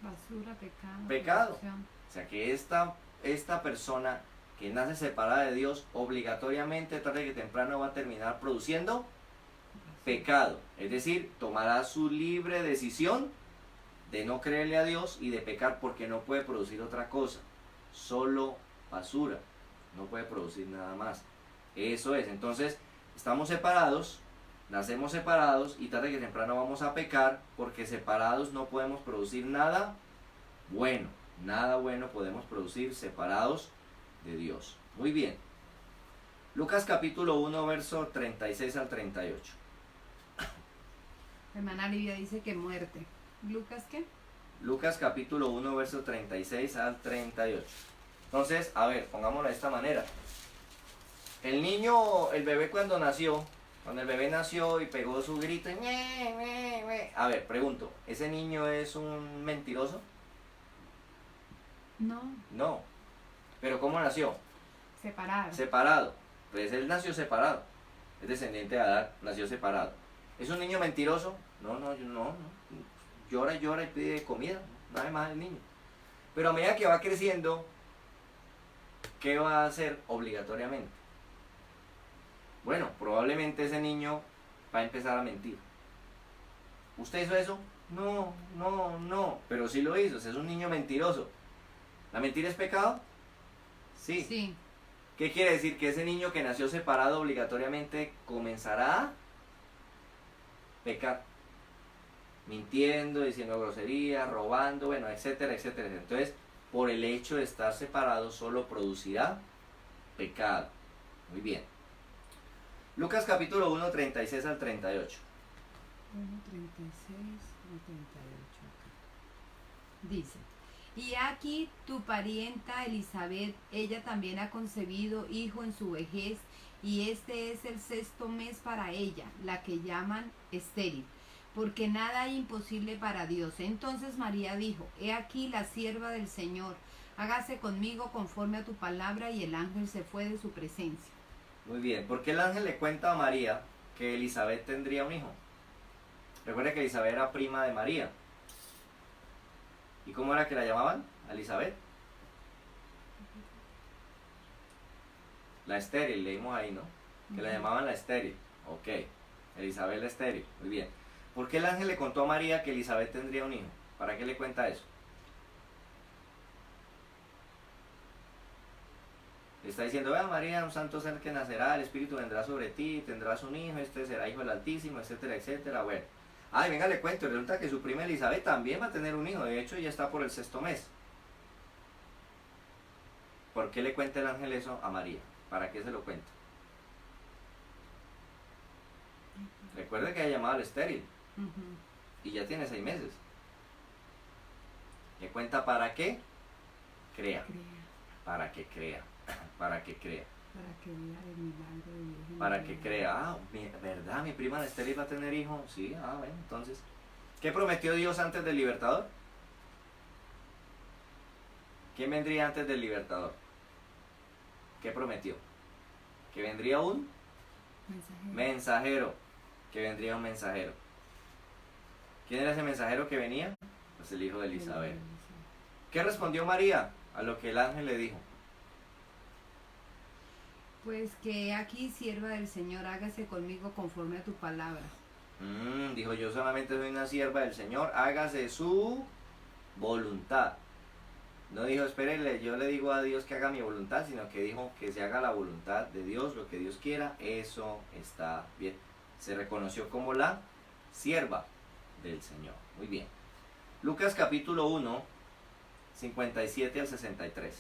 Basura, pecado. Pecado. corrupción. O sea que esta persona que nace separada de Dios, obligatoriamente tarde que temprano va a terminar produciendo pecado. Es decir, tomará su libre decisión de no creerle a Dios y de pecar, porque no puede producir otra cosa. Solo basura. No puede producir nada más. Eso es. Entonces, estamos separados, nacemos separados y tarde que temprano vamos a pecar, porque separados no podemos producir nada bueno. Nada bueno podemos producir separados de Dios. Muy bien. Lucas capítulo 1, verso 36 al 38. Hermana Livia dice que muerte. ¿Lucas qué? Lucas capítulo 1, verso 36 al 38. Entonces, a ver, pongámoslo de esta manera. El niño, el bebé cuando el bebé nació y pegó su grito, a ver, pregunto, ¿ese niño es un mentiroso? No. No. ¿Pero cómo nació? Separado. Separado. Pues él nació separado. Es descendiente de Adán, nació separado. ¿Es un niño mentiroso? No. Llora y pide comida. Nada más el niño. Pero a medida que va creciendo, ¿qué va a hacer obligatoriamente? Bueno, probablemente ese niño va a empezar a mentir. ¿Usted hizo eso? No. Pero sí lo hizo. O sea, es un niño mentiroso. ¿La mentira es pecado? Sí. Sí. ¿Qué quiere decir? Que ese niño que nació separado obligatoriamente comenzará a pecar. Mintiendo, diciendo groserías, robando, bueno, etcétera. Entonces, por el hecho de estar separado, solo producirá pecado. Muy bien. Lucas capítulo 1, 36 al 38. 1, 36 al 38 acá. Dice, Y aquí tu parienta Elizabeth, ella también ha concebido hijo en su vejez, y este es el 6.º mes para ella, la que llaman estéril, porque nada hay imposible para Dios. Entonces María dijo, he aquí la sierva del Señor, hágase conmigo conforme a tu palabra, y el ángel se fue de su presencia. Muy bien, ¿por qué el ángel le cuenta a María que Elizabeth tendría un hijo? Recuerda que Elizabeth era prima de María. ¿Y cómo era que la llamaban? ¿A Elizabeth? La estéril, leímos ahí, ¿no? Que la llamaban la estéril. Ok, Elizabeth la estéril, muy bien. ¿Por qué el ángel le contó a María que Elizabeth tendría un hijo? ¿Para qué le cuenta eso? Le está diciendo, vea María, un santo ser que nacerá, el Espíritu vendrá sobre ti, tendrás un hijo, este será hijo del Altísimo, etcétera, etcétera. Bueno, ay, venga, le cuento, resulta que su prima Elizabeth también va a tener un hijo, de hecho ya está por el 6.º mes. ¿Por qué le cuenta el ángel eso a María? ¿Para qué se lo cuenta? Recuerde que ha llamado al estéril y ya tiene 6 meses. Le cuenta para qué crea, para que crea, para que crea. Para que vea el milagro de Dios. Para que crea, ¿verdad? Mi prima la estéril va a tener hijo. Sí, bueno, entonces, ¿qué prometió Dios antes del libertador? ¿Quién vendría antes del libertador? ¿Qué prometió? Que vendría un mensajero. Que vendría un mensajero. ¿Quién era ese mensajero que venía? Pues el hijo de Elizabeth. ¿Qué respondió María a lo que el ángel le dijo? Pues que aquí, sierva del Señor, hágase conmigo conforme a tu palabra. Dijo, yo solamente soy una sierva del Señor, hágase su voluntad. No dijo, espérele, yo le digo a Dios que haga mi voluntad, sino que dijo que se haga la voluntad de Dios, lo que Dios quiera, eso está bien. Se reconoció como la sierva del Señor. Muy bien. Lucas capítulo 1, 57 al 63.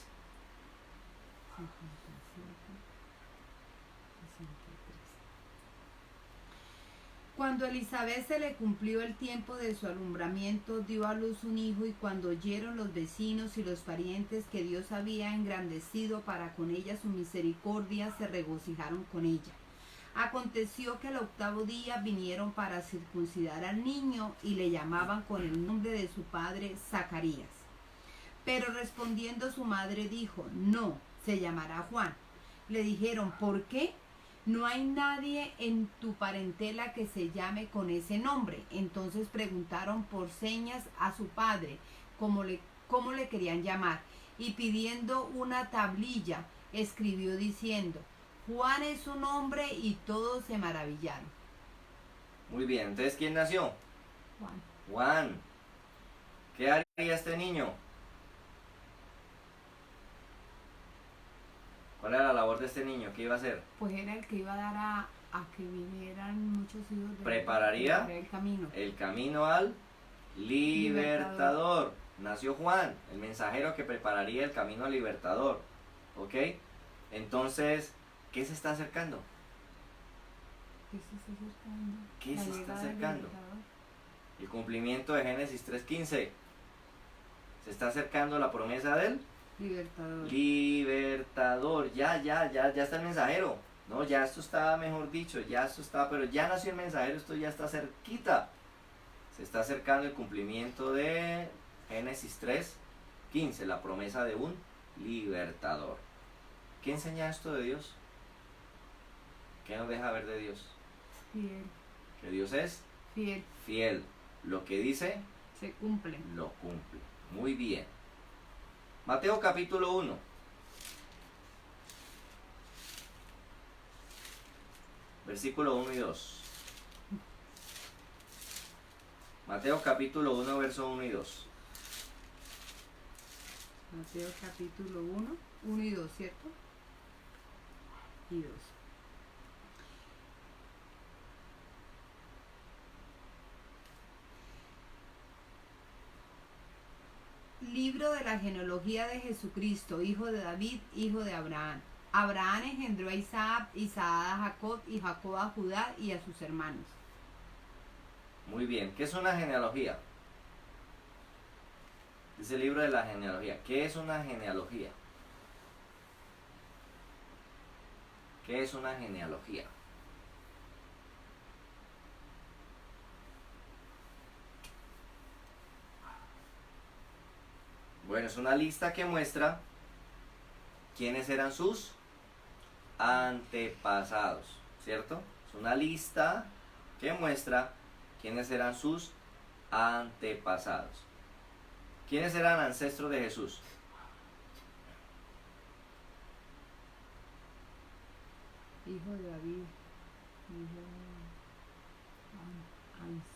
Cuando a Elizabeth se le cumplió el tiempo de su alumbramiento, dio a luz un hijo, y cuando oyeron los vecinos y los parientes que Dios había engrandecido para con ella su misericordia, se regocijaron con ella. Aconteció que el 8.º día vinieron para circuncidar al niño, y le llamaban con el nombre de su padre Zacarías. Pero respondiendo su madre dijo, no, se llamará Juan. Le dijeron, ¿por qué? No hay nadie en tu parentela que se llame con ese nombre. Entonces preguntaron por señas a su padre cómo le querían llamar, y pidiendo una tablilla escribió diciendo, Juan es su nombre, y todos se maravillaron. Muy bien, entonces ¿quién nació? Juan. ¿Qué haría este niño? ¿Cuál era la labor de este niño? ¿Qué iba a hacer? Pues era el que iba a dar a que vinieran muchos hijos de prepararía el camino al libertador. Nació Juan, el mensajero que prepararía el camino al libertador. ¿Ok? Entonces, ¿qué se está acercando? ¿Qué se está acercando? El cumplimiento de Génesis 3.15. Se está acercando la promesa del libertador. Ya está el mensajero. No, ya esto está, mejor dicho, ya esto está, pero ya nació el mensajero, esto ya está cerquita. Se está acercando el cumplimiento de Génesis 3.15, la promesa de un libertador. ¿Qué enseña esto de Dios? ¿Qué nos deja ver de Dios? Fiel. Que Dios es fiel. Lo que dice, se cumple. Lo cumple. Muy bien. Mateo capítulo 1. Versículo 1 y 2. Mateo capítulo 1, verso 1 y 2. Mateo capítulo 1 y 2, ¿cierto? Y 2. Libro de la genealogía de Jesucristo, hijo de David, hijo de Abraham. Abraham engendró a Isaac, Isaac a Jacob, y Jacob a Judá y a sus hermanos. Muy bien, ¿qué es una genealogía? Dice el libro de la genealogía. ¿Qué es una genealogía? ¿Qué es una genealogía? Bueno, es una lista que muestra quiénes eran sus antepasados, ¿cierto? Es una lista que muestra quiénes eran sus antepasados. ¿Quiénes eran ancestros de Jesús? Hijo de David, hijo ascendientes.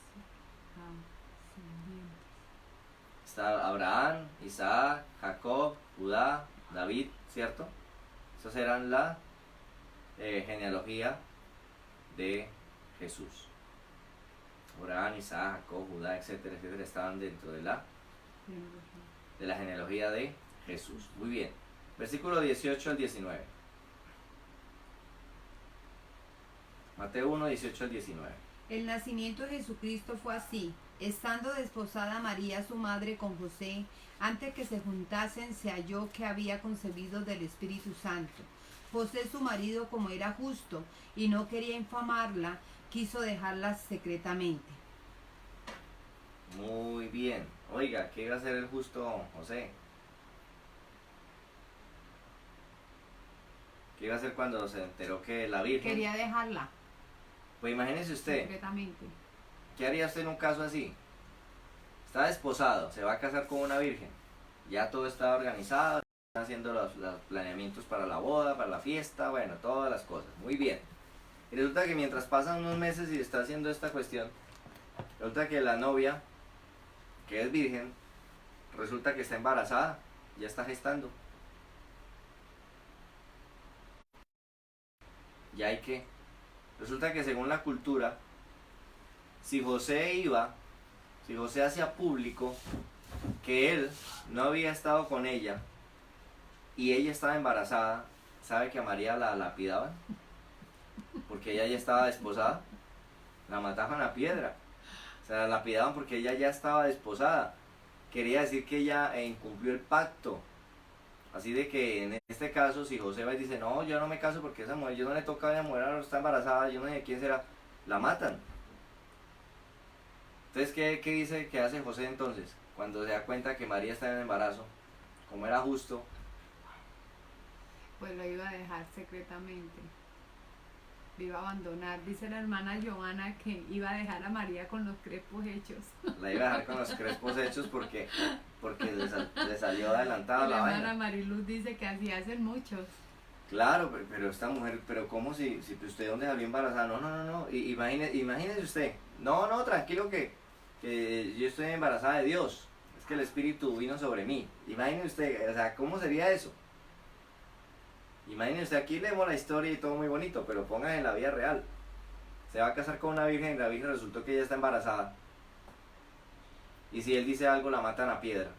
Está Abraham, Isaac, Jacob, Judá, David, ¿cierto? Esas eran la genealogía de Jesús. Abraham, Isaac, Jacob, Judá, etcétera, etcétera, estaban dentro de la genealogía de Jesús. Muy bien. Versículo 18 al 19. Mateo 1, 18 al 19. El nacimiento de Jesucristo fue así. Estando desposada María su madre con José, antes que se juntasen se halló que había concebido del Espíritu Santo. José su marido, como era justo y no quería infamarla, quiso dejarla secretamente. Muy bien. Oiga, ¿qué iba a hacer el justo José? ¿Qué iba a hacer cuando se enteró que la Virgen? Quería dejarla Pues imagínese usted, secretamente. ¿qué haría usted en un caso así? Está desposado, se va a casar con una virgen. Ya todo está organizado, están haciendo los planeamientos para la boda, para la fiesta, bueno, todas las cosas. Muy bien. Y resulta que mientras pasan unos meses y está haciendo esta cuestión, resulta que la novia, que es virgen, resulta que está embarazada, ya está gestando. ¿Y hay que? Resulta que según la cultura, si José hacía público que él no había estado con ella y ella estaba embarazada, ¿sabe que a María la lapidaban? Porque ella ya estaba desposada, la mataban a piedra, o sea, la lapidaban porque ella ya estaba desposada. Quería decir que ella incumplió el pacto. Así de que en este caso, si José va y dice, no, yo no me caso porque esa mujer, yo no le toca a esa mujer, ahora está embarazada, yo no sé de quién será, la matan. Entonces, ¿qué dice que hace José entonces? Cuando se da cuenta que María está en embarazo, como era justo, Pues lo iba a dejar secretamente. Lo iba a abandonar. Dice la hermana Joana que iba a dejar a María con los crespos hechos. la iba a dejar con los crespos hechos porque le salió adelantada La la hermana vaina. Mariluz dice que así hacen muchos. Claro, pero esta mujer, pero ¿cómo si usted dónde salió embarazada? No. Imagínese usted. No, tranquilo que yo estoy embarazada de Dios. Es que el Espíritu vino sobre mí. Imagínese usted, o sea, ¿cómo sería eso? Imagínese usted, aquí leemos la historia y todo muy bonito, pero póngase en la vida real. Se va a casar con una virgen y la virgen resultó que ella está embarazada. Y si él dice algo, la matan a piedra.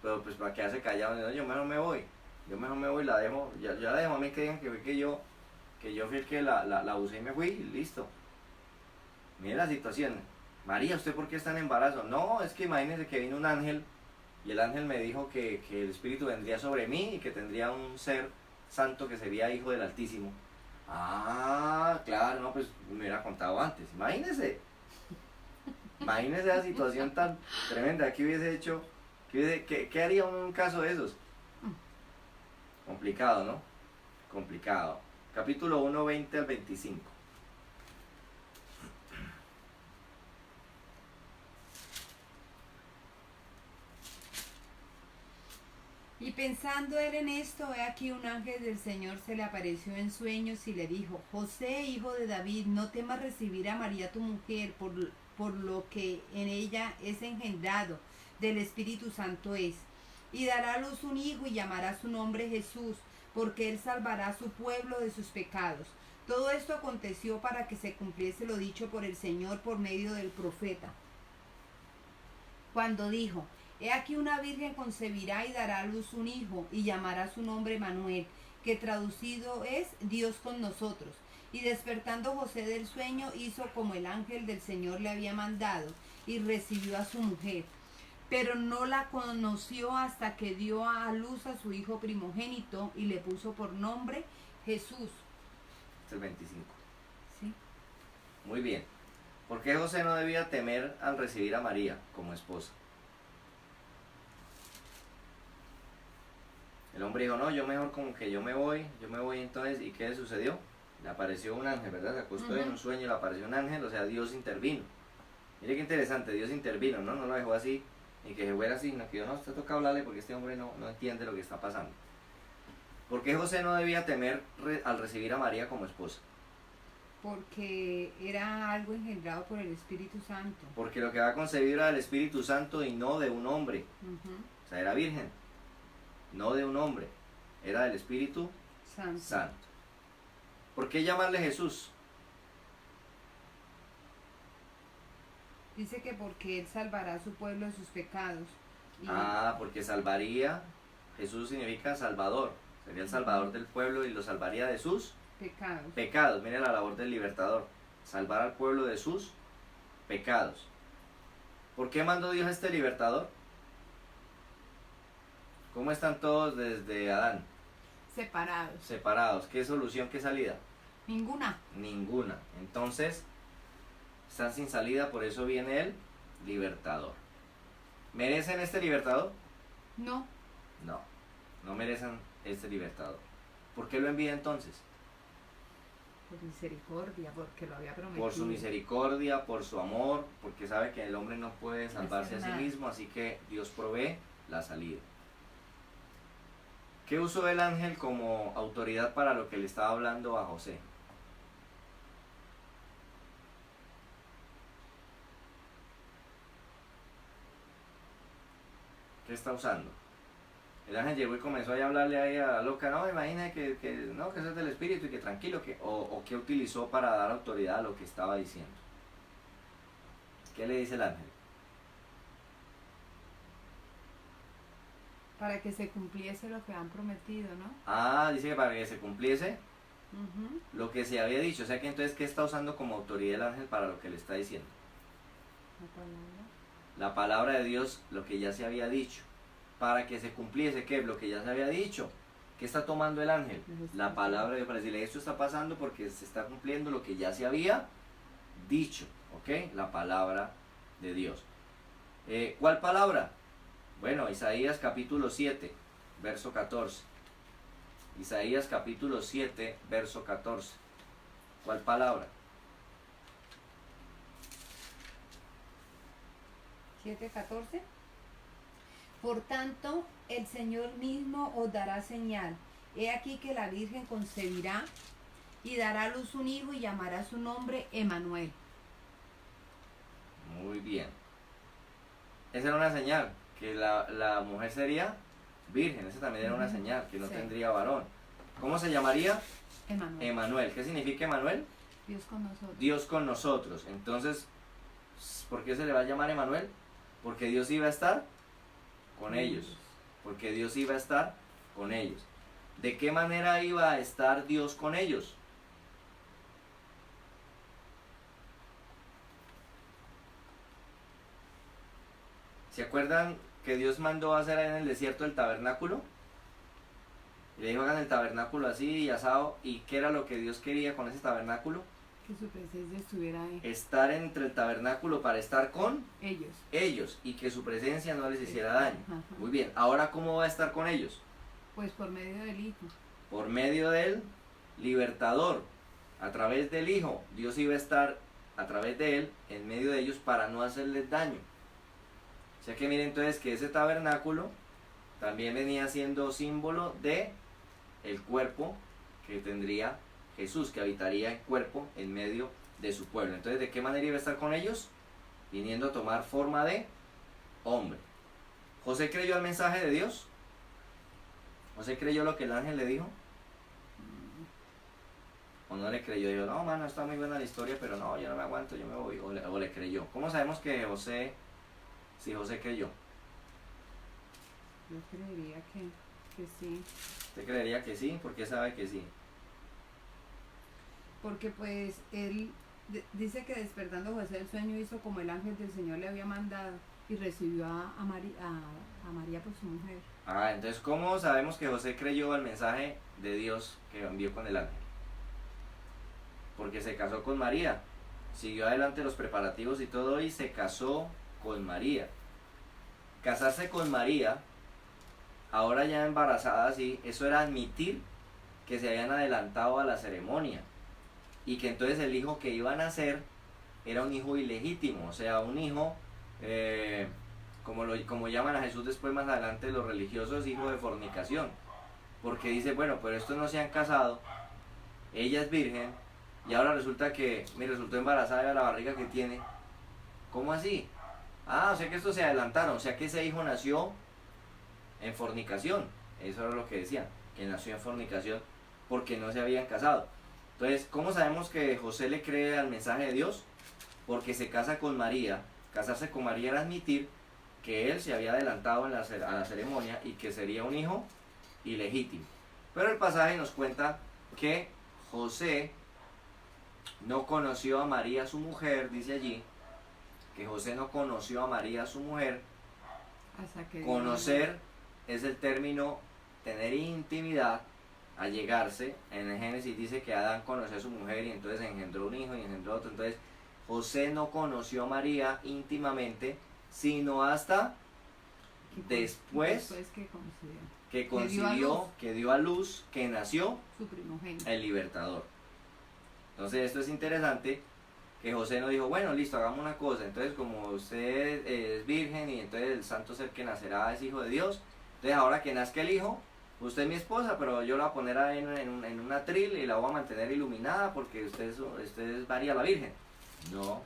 Pero pues para quedarse callado, no, yo mejor me voy. Yo mejor me voy, la dejo, ya la dejo a mí que digan que fue que yo fui el que la usé y me fui, y listo. Mire la situación. María, ¿usted por qué está en embarazo? No, es que imagínese que vino un ángel y el ángel me dijo que el Espíritu vendría sobre mí y que tendría un ser santo que sería hijo del Altísimo. Ah, claro, no, pues me hubiera contado antes. Imagínese la situación tan tremenda. ¿Qué hubiese hecho? ¿Qué haría un caso de esos? Complicado, ¿no? Complicado. Capítulo 1, 20 al 25. Y pensando él en esto, he aquí un ángel del Señor se le apareció en sueños y le dijo, José, hijo de David, no temas recibir a María tu mujer, por lo que en ella es engendrado del Espíritu Santo es. Y dará a luz un hijo y llamará su nombre Jesús, porque él salvará a su pueblo de sus pecados. Todo esto aconteció para que se cumpliese lo dicho por el Señor por medio del profeta, cuando dijo, he aquí una virgen concebirá y dará a luz un hijo, y llamará su nombre Manuel, que traducido es Dios con nosotros. Y despertando José del sueño, hizo como el ángel del Señor le había mandado, y recibió a su mujer. pero no la conoció hasta que dio a luz a su hijo primogénito y le puso por nombre Jesús. Es el 25. ¿Sí? Muy bien. ¿Por qué José no debía temer al recibir a María como esposa? El hombre dijo, no, yo mejor como que yo me voy entonces, ¿y qué le sucedió? Le apareció un ángel, ¿verdad? Se acostó en un sueño, le apareció un ángel, o sea, Dios intervino. Mire qué interesante, Dios intervino, ¿no? No lo dejó así, ni que se fuera así, no, que yo no, usted toca hablarle porque este hombre no entiende lo que está pasando. ¿Por qué José no debía temer al recibir a María como esposa? Porque era algo engendrado por el Espíritu Santo. Porque lo que va a concebir era del Espíritu Santo y no de un hombre. O sea, era virgen, no de un hombre, era del Espíritu Santo. ¿Por qué llamarle Jesús? Dice que porque Él salvará a su pueblo de sus pecados. Y Porque salvaría, Jesús significa salvador, sería el salvador del pueblo y lo salvaría de sus pecados. Mire la labor del libertador, salvar al pueblo de sus pecados. ¿Por qué mandó Dios a este libertador? ¿Cómo están todos desde Adán? Separados. ¿Qué solución, qué salida? Ninguna. Entonces, están sin salida, por eso viene el libertador. ¿Merecen este libertador? No. No merecen este libertador. ¿Por qué lo envía entonces? Por misericordia, porque lo había prometido. Por su misericordia, por su amor, porque sabe que el hombre no puede salvarse a sí mismo, así que Dios provee la salida. ¿Qué usó el ángel como autoridad para lo que le estaba hablando a José? ¿Qué está usando? El ángel llegó y comenzó a hablarle ahí a la loca, no, imagina que eso es del Espíritu y que tranquilo, o qué utilizó para dar autoridad a lo que estaba diciendo. ¿Qué le dice el ángel? Para que se cumpliese lo que han prometido, ¿no? Dice que para que se cumpliese lo que se había dicho. O sea que entonces, ¿qué está usando como autoridad el ángel para lo que le está diciendo? La palabra de Dios, lo que ya se había dicho. Para que se cumpliese, ¿qué? Lo que ya se había dicho. ¿Qué está tomando el ángel? La palabra de Dios para decirle, esto está pasando porque se está cumpliendo lo que ya se había dicho. ¿Ok? La palabra de Dios. ¿Cuál palabra? Bueno, Isaías capítulo 7, verso 14. Isaías capítulo 7, verso 14. ¿Cuál palabra? 7:14. Por tanto, el Señor mismo os dará señal. He aquí que la Virgen concebirá y dará a luz un hijo y llamará su nombre Emmanuel. Muy bien. Esa era una señal, que la mujer sería virgen. Esa también era una señal, que no tendría varón. ¿Cómo se llamaría? Emmanuel. ¿Qué significa Emmanuel? Dios con nosotros. Dios con nosotros. Entonces, ¿por qué se le va a llamar Emmanuel? Porque Dios iba a estar con ellos. Porque Dios iba a estar con ellos. ¿De qué manera iba a estar Dios con ellos? ¿Se acuerdan que Dios mandó a hacer en el desierto el tabernáculo? Y le dijo, hagan el tabernáculo así y asado. ¿Y qué era lo que Dios quería con ese tabernáculo? Que su presencia estuviera ahí. Estar entre el tabernáculo para estar con ellos y que su presencia no les hiciera daño. Ajá. Muy bien, ¿ahora cómo va a estar con ellos? Pues por medio del Hijo. Por medio del libertador, a través del Hijo. Dios iba a estar a través de él, en medio de ellos, para no hacerles daño. O sea que miren entonces que ese tabernáculo también venía siendo símbolo de el cuerpo que tendría Jesús, que habitaría en cuerpo en medio de su pueblo. Entonces, ¿de qué manera iba a estar con ellos? Viniendo a tomar forma de hombre. ¿José creyó al mensaje de Dios? ¿José creyó lo que el ángel le dijo? ¿O no le creyó? Dijo, no, mano, está muy buena la historia, pero no, yo no me aguanto, yo me voy. O le creyó. ¿Cómo sabemos que José, si José creyó? Yo creería que sí. ¿Usted creería que sí? ¿Por qué sabe que sí? Porque pues él dice que despertando José el sueño hizo como el ángel del Señor le había mandado. y recibió a María por su mujer. Entonces, ¿cómo sabemos que José creyó al mensaje de Dios que envió con el ángel? Porque se casó con María, siguió adelante los preparativos y todo y se casó con María. Casarse con María, ahora ya embarazada, sí, eso era admitir que se habían adelantado a la ceremonia y que entonces el hijo que iba a nacer era un hijo ilegítimo, o sea, un hijo, como llaman a Jesús después más adelante los religiosos, hijo de fornicación, porque dice, bueno, pero estos no se han casado, ella es virgen, y ahora resulta que me resultó embarazada de la barriga que tiene. ¿Cómo así? O sea que estos se adelantaron, o sea que ese hijo nació en fornicación, eso era lo que decían, que nació en fornicación porque no se habían casado. Entonces, ¿cómo sabemos que José le cree al mensaje de Dios? Porque se casa con María. Casarse con María era admitir que él se había adelantado a la ceremonia y que sería un hijo ilegítimo. Pero el pasaje nos cuenta que José no conoció a María su mujer, dice allí, que José no conoció a María su mujer. Hasta que conocer es el término tener intimidad, allegarse. En el Génesis dice que Adán conoció a su mujer y entonces engendró un hijo y engendró otro. Entonces José no conoció a María íntimamente, sino hasta después que concibió, que dio a luz, que nació su primogénito, el libertador. Entonces esto es interesante, que José no dijo, bueno, listo, hagamos una cosa, entonces como usted es virgen y entonces el santo ser que nacerá es hijo de Dios, entonces ahora que nazca el hijo, usted es mi esposa, pero yo la voy a poner ahí en un atril y la voy a mantener iluminada porque usted es María la Virgen. No,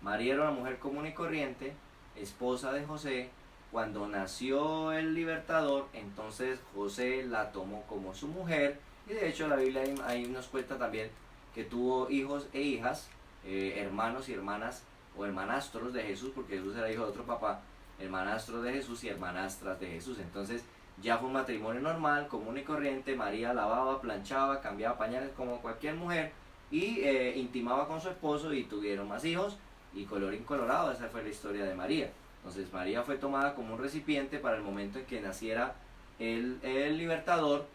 María era una mujer común y corriente, esposa de José. Cuando nació el libertador, entonces José la tomó como su mujer, y de hecho la Biblia ahí nos cuenta también que tuvo hijos e hijas, hermanos y hermanas o hermanastros de Jesús, porque Jesús era hijo de otro papá, hermanastros de Jesús y hermanastras de Jesús. Entonces ya fue un matrimonio normal, común y corriente. María lavaba, planchaba, cambiaba pañales como cualquier mujer y intimaba con su esposo y tuvieron más hijos, y colorín colorado, esa fue la historia de María. Entonces María fue tomada como un recipiente para el momento en que naciera el libertador,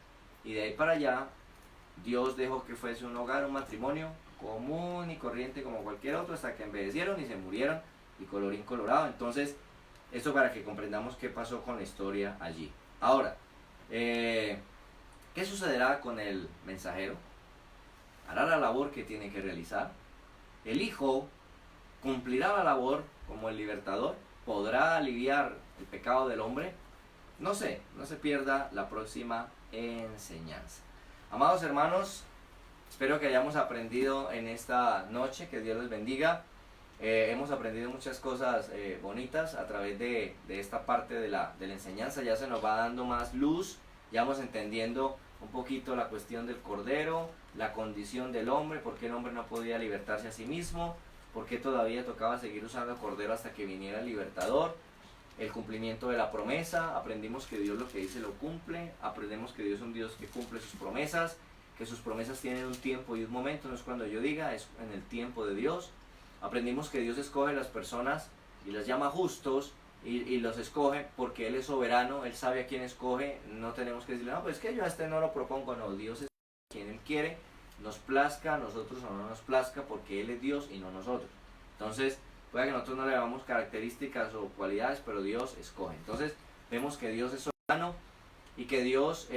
y de ahí para allá Dios dejó que fuese un hogar, un matrimonio común y corriente como cualquier otro, hasta que envejecieron y se murieron, y colorín colorado. Entonces, esto para que comprendamos qué pasó con la historia allí. Ahora, ¿qué sucederá con el mensajero? Hará la labor que tiene que realizar. El hijo cumplirá la labor como el libertador. ¿Podrá aliviar el pecado del hombre? No sé, no se pierda la próxima enseñanza. Amados hermanos, espero que hayamos aprendido en esta noche, que Dios les bendiga. Hemos aprendido muchas cosas bonitas a través de esta parte de la enseñanza. Ya se nos va dando más luz, ya vamos entendiendo un poquito la cuestión del cordero, la condición del hombre, por qué el hombre no podía libertarse a sí mismo, por qué todavía tocaba seguir usando cordero hasta que viniera el libertador, el cumplimiento de la promesa. Aprendimos que Dios lo que dice lo cumple, aprendemos que Dios es un Dios que cumple sus promesas, que sus promesas tienen un tiempo y un momento, no es cuando yo diga, es en el tiempo de Dios. Aprendimos que Dios escoge las personas y las llama justos, y los escoge porque Él es soberano, Él sabe a quién escoge. No tenemos que decirle, no, pues es que yo a este no lo propongo. No, Dios es quien Él quiere, nos plazca a nosotros o no nos plazca, porque Él es Dios y no nosotros. Entonces, puede que nosotros no le damos características o cualidades, pero Dios escoge. Entonces, vemos que Dios es soberano y que Dios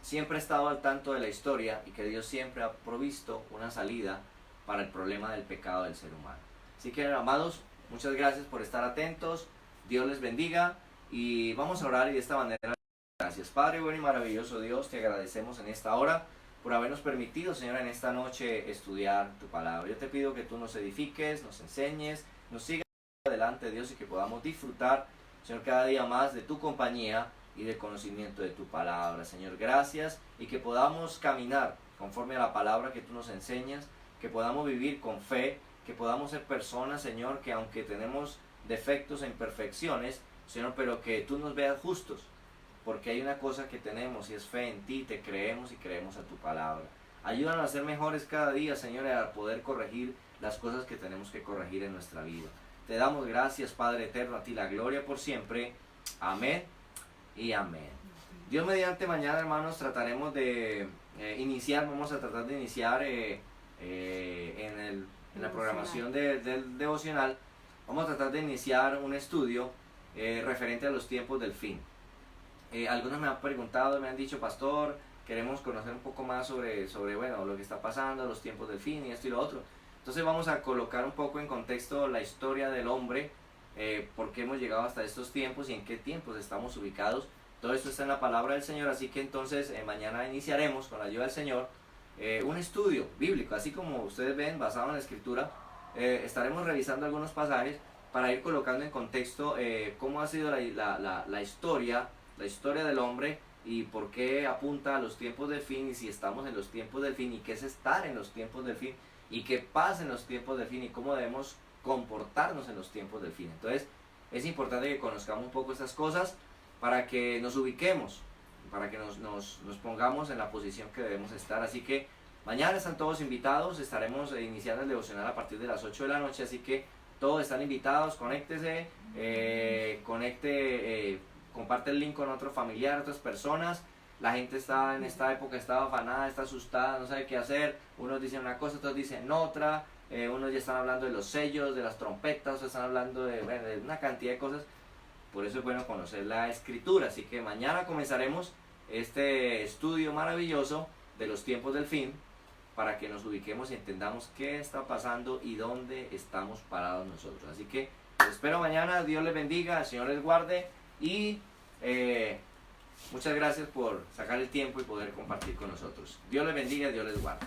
siempre ha estado al tanto de la historia, y que Dios siempre ha provisto una salida para el problema del pecado del ser humano. Así que, amados, muchas gracias por estar atentos. Dios les bendiga y vamos a orar, y de esta manera, gracias. Padre bueno y maravilloso Dios, te agradecemos en esta hora por habernos permitido, Señor, en esta noche estudiar tu palabra. Yo te pido que tú nos edifiques, nos enseñes, nos sigas adelante, Dios, y que podamos disfrutar, Señor, cada día más de tu compañía y del conocimiento de tu palabra. Señor, gracias, y que podamos caminar conforme a la palabra que tú nos enseñas, que podamos vivir con fe, que podamos ser personas, Señor, que aunque tenemos defectos e imperfecciones, Señor, pero que tú nos veas justos, porque hay una cosa que tenemos y es fe en ti, te creemos y creemos a tu palabra. Ayúdanos a ser mejores cada día, Señor, a poder corregir las cosas que tenemos que corregir en nuestra vida. Te damos gracias, Padre eterno, a ti la gloria por siempre. Amén y amén. Dios mediante, mañana, hermanos, trataremos de vamos a tratar de iniciar en la programación del devocional. Vamos a tratar de iniciar un estudio referente a los tiempos del fin. Algunos me han preguntado, me han dicho, pastor, queremos conocer un poco más sobre bueno, lo que está pasando, los tiempos del fin y esto y lo otro. Entonces vamos a colocar un poco en contexto la historia del hombre, por qué hemos llegado hasta estos tiempos y en qué tiempos estamos ubicados. Todo esto está en la palabra del Señor, así que entonces mañana iniciaremos con la ayuda del Señor un estudio bíblico, así como ustedes ven, basado en la Escritura. Estaremos revisando algunos pasajes para ir colocando en contexto cómo ha sido la historia del hombre y por qué apunta a los tiempos del fin, y si estamos en los tiempos del fin y qué es estar en los tiempos del fin y qué pasa en los tiempos del fin y cómo debemos comportarnos en los tiempos del fin. Entonces es importante que conozcamos un poco estas cosas para que nos ubiquemos, para que nos pongamos en la posición que debemos estar. Así que mañana están todos invitados, estaremos iniciando el devocional a partir de las 8 de la noche, así que todos están invitados, conéctese, comparte el link con otro familiar, otras personas. La gente está en esta época, está afanada, está asustada, no sabe qué hacer. Unos dicen una cosa, otros dicen otra. Unos ya están hablando de los sellos, de las trompetas, otros están hablando de una cantidad de cosas. Por eso es bueno conocer la Escritura. Así que mañana comenzaremos este estudio maravilloso de los tiempos del fin, para que nos ubiquemos y entendamos qué está pasando y dónde estamos parados nosotros. Así que los espero mañana. Dios les bendiga, el Señor les guarde y muchas gracias por sacar el tiempo y poder compartir con nosotros. Dios les bendiga, Dios les guarde.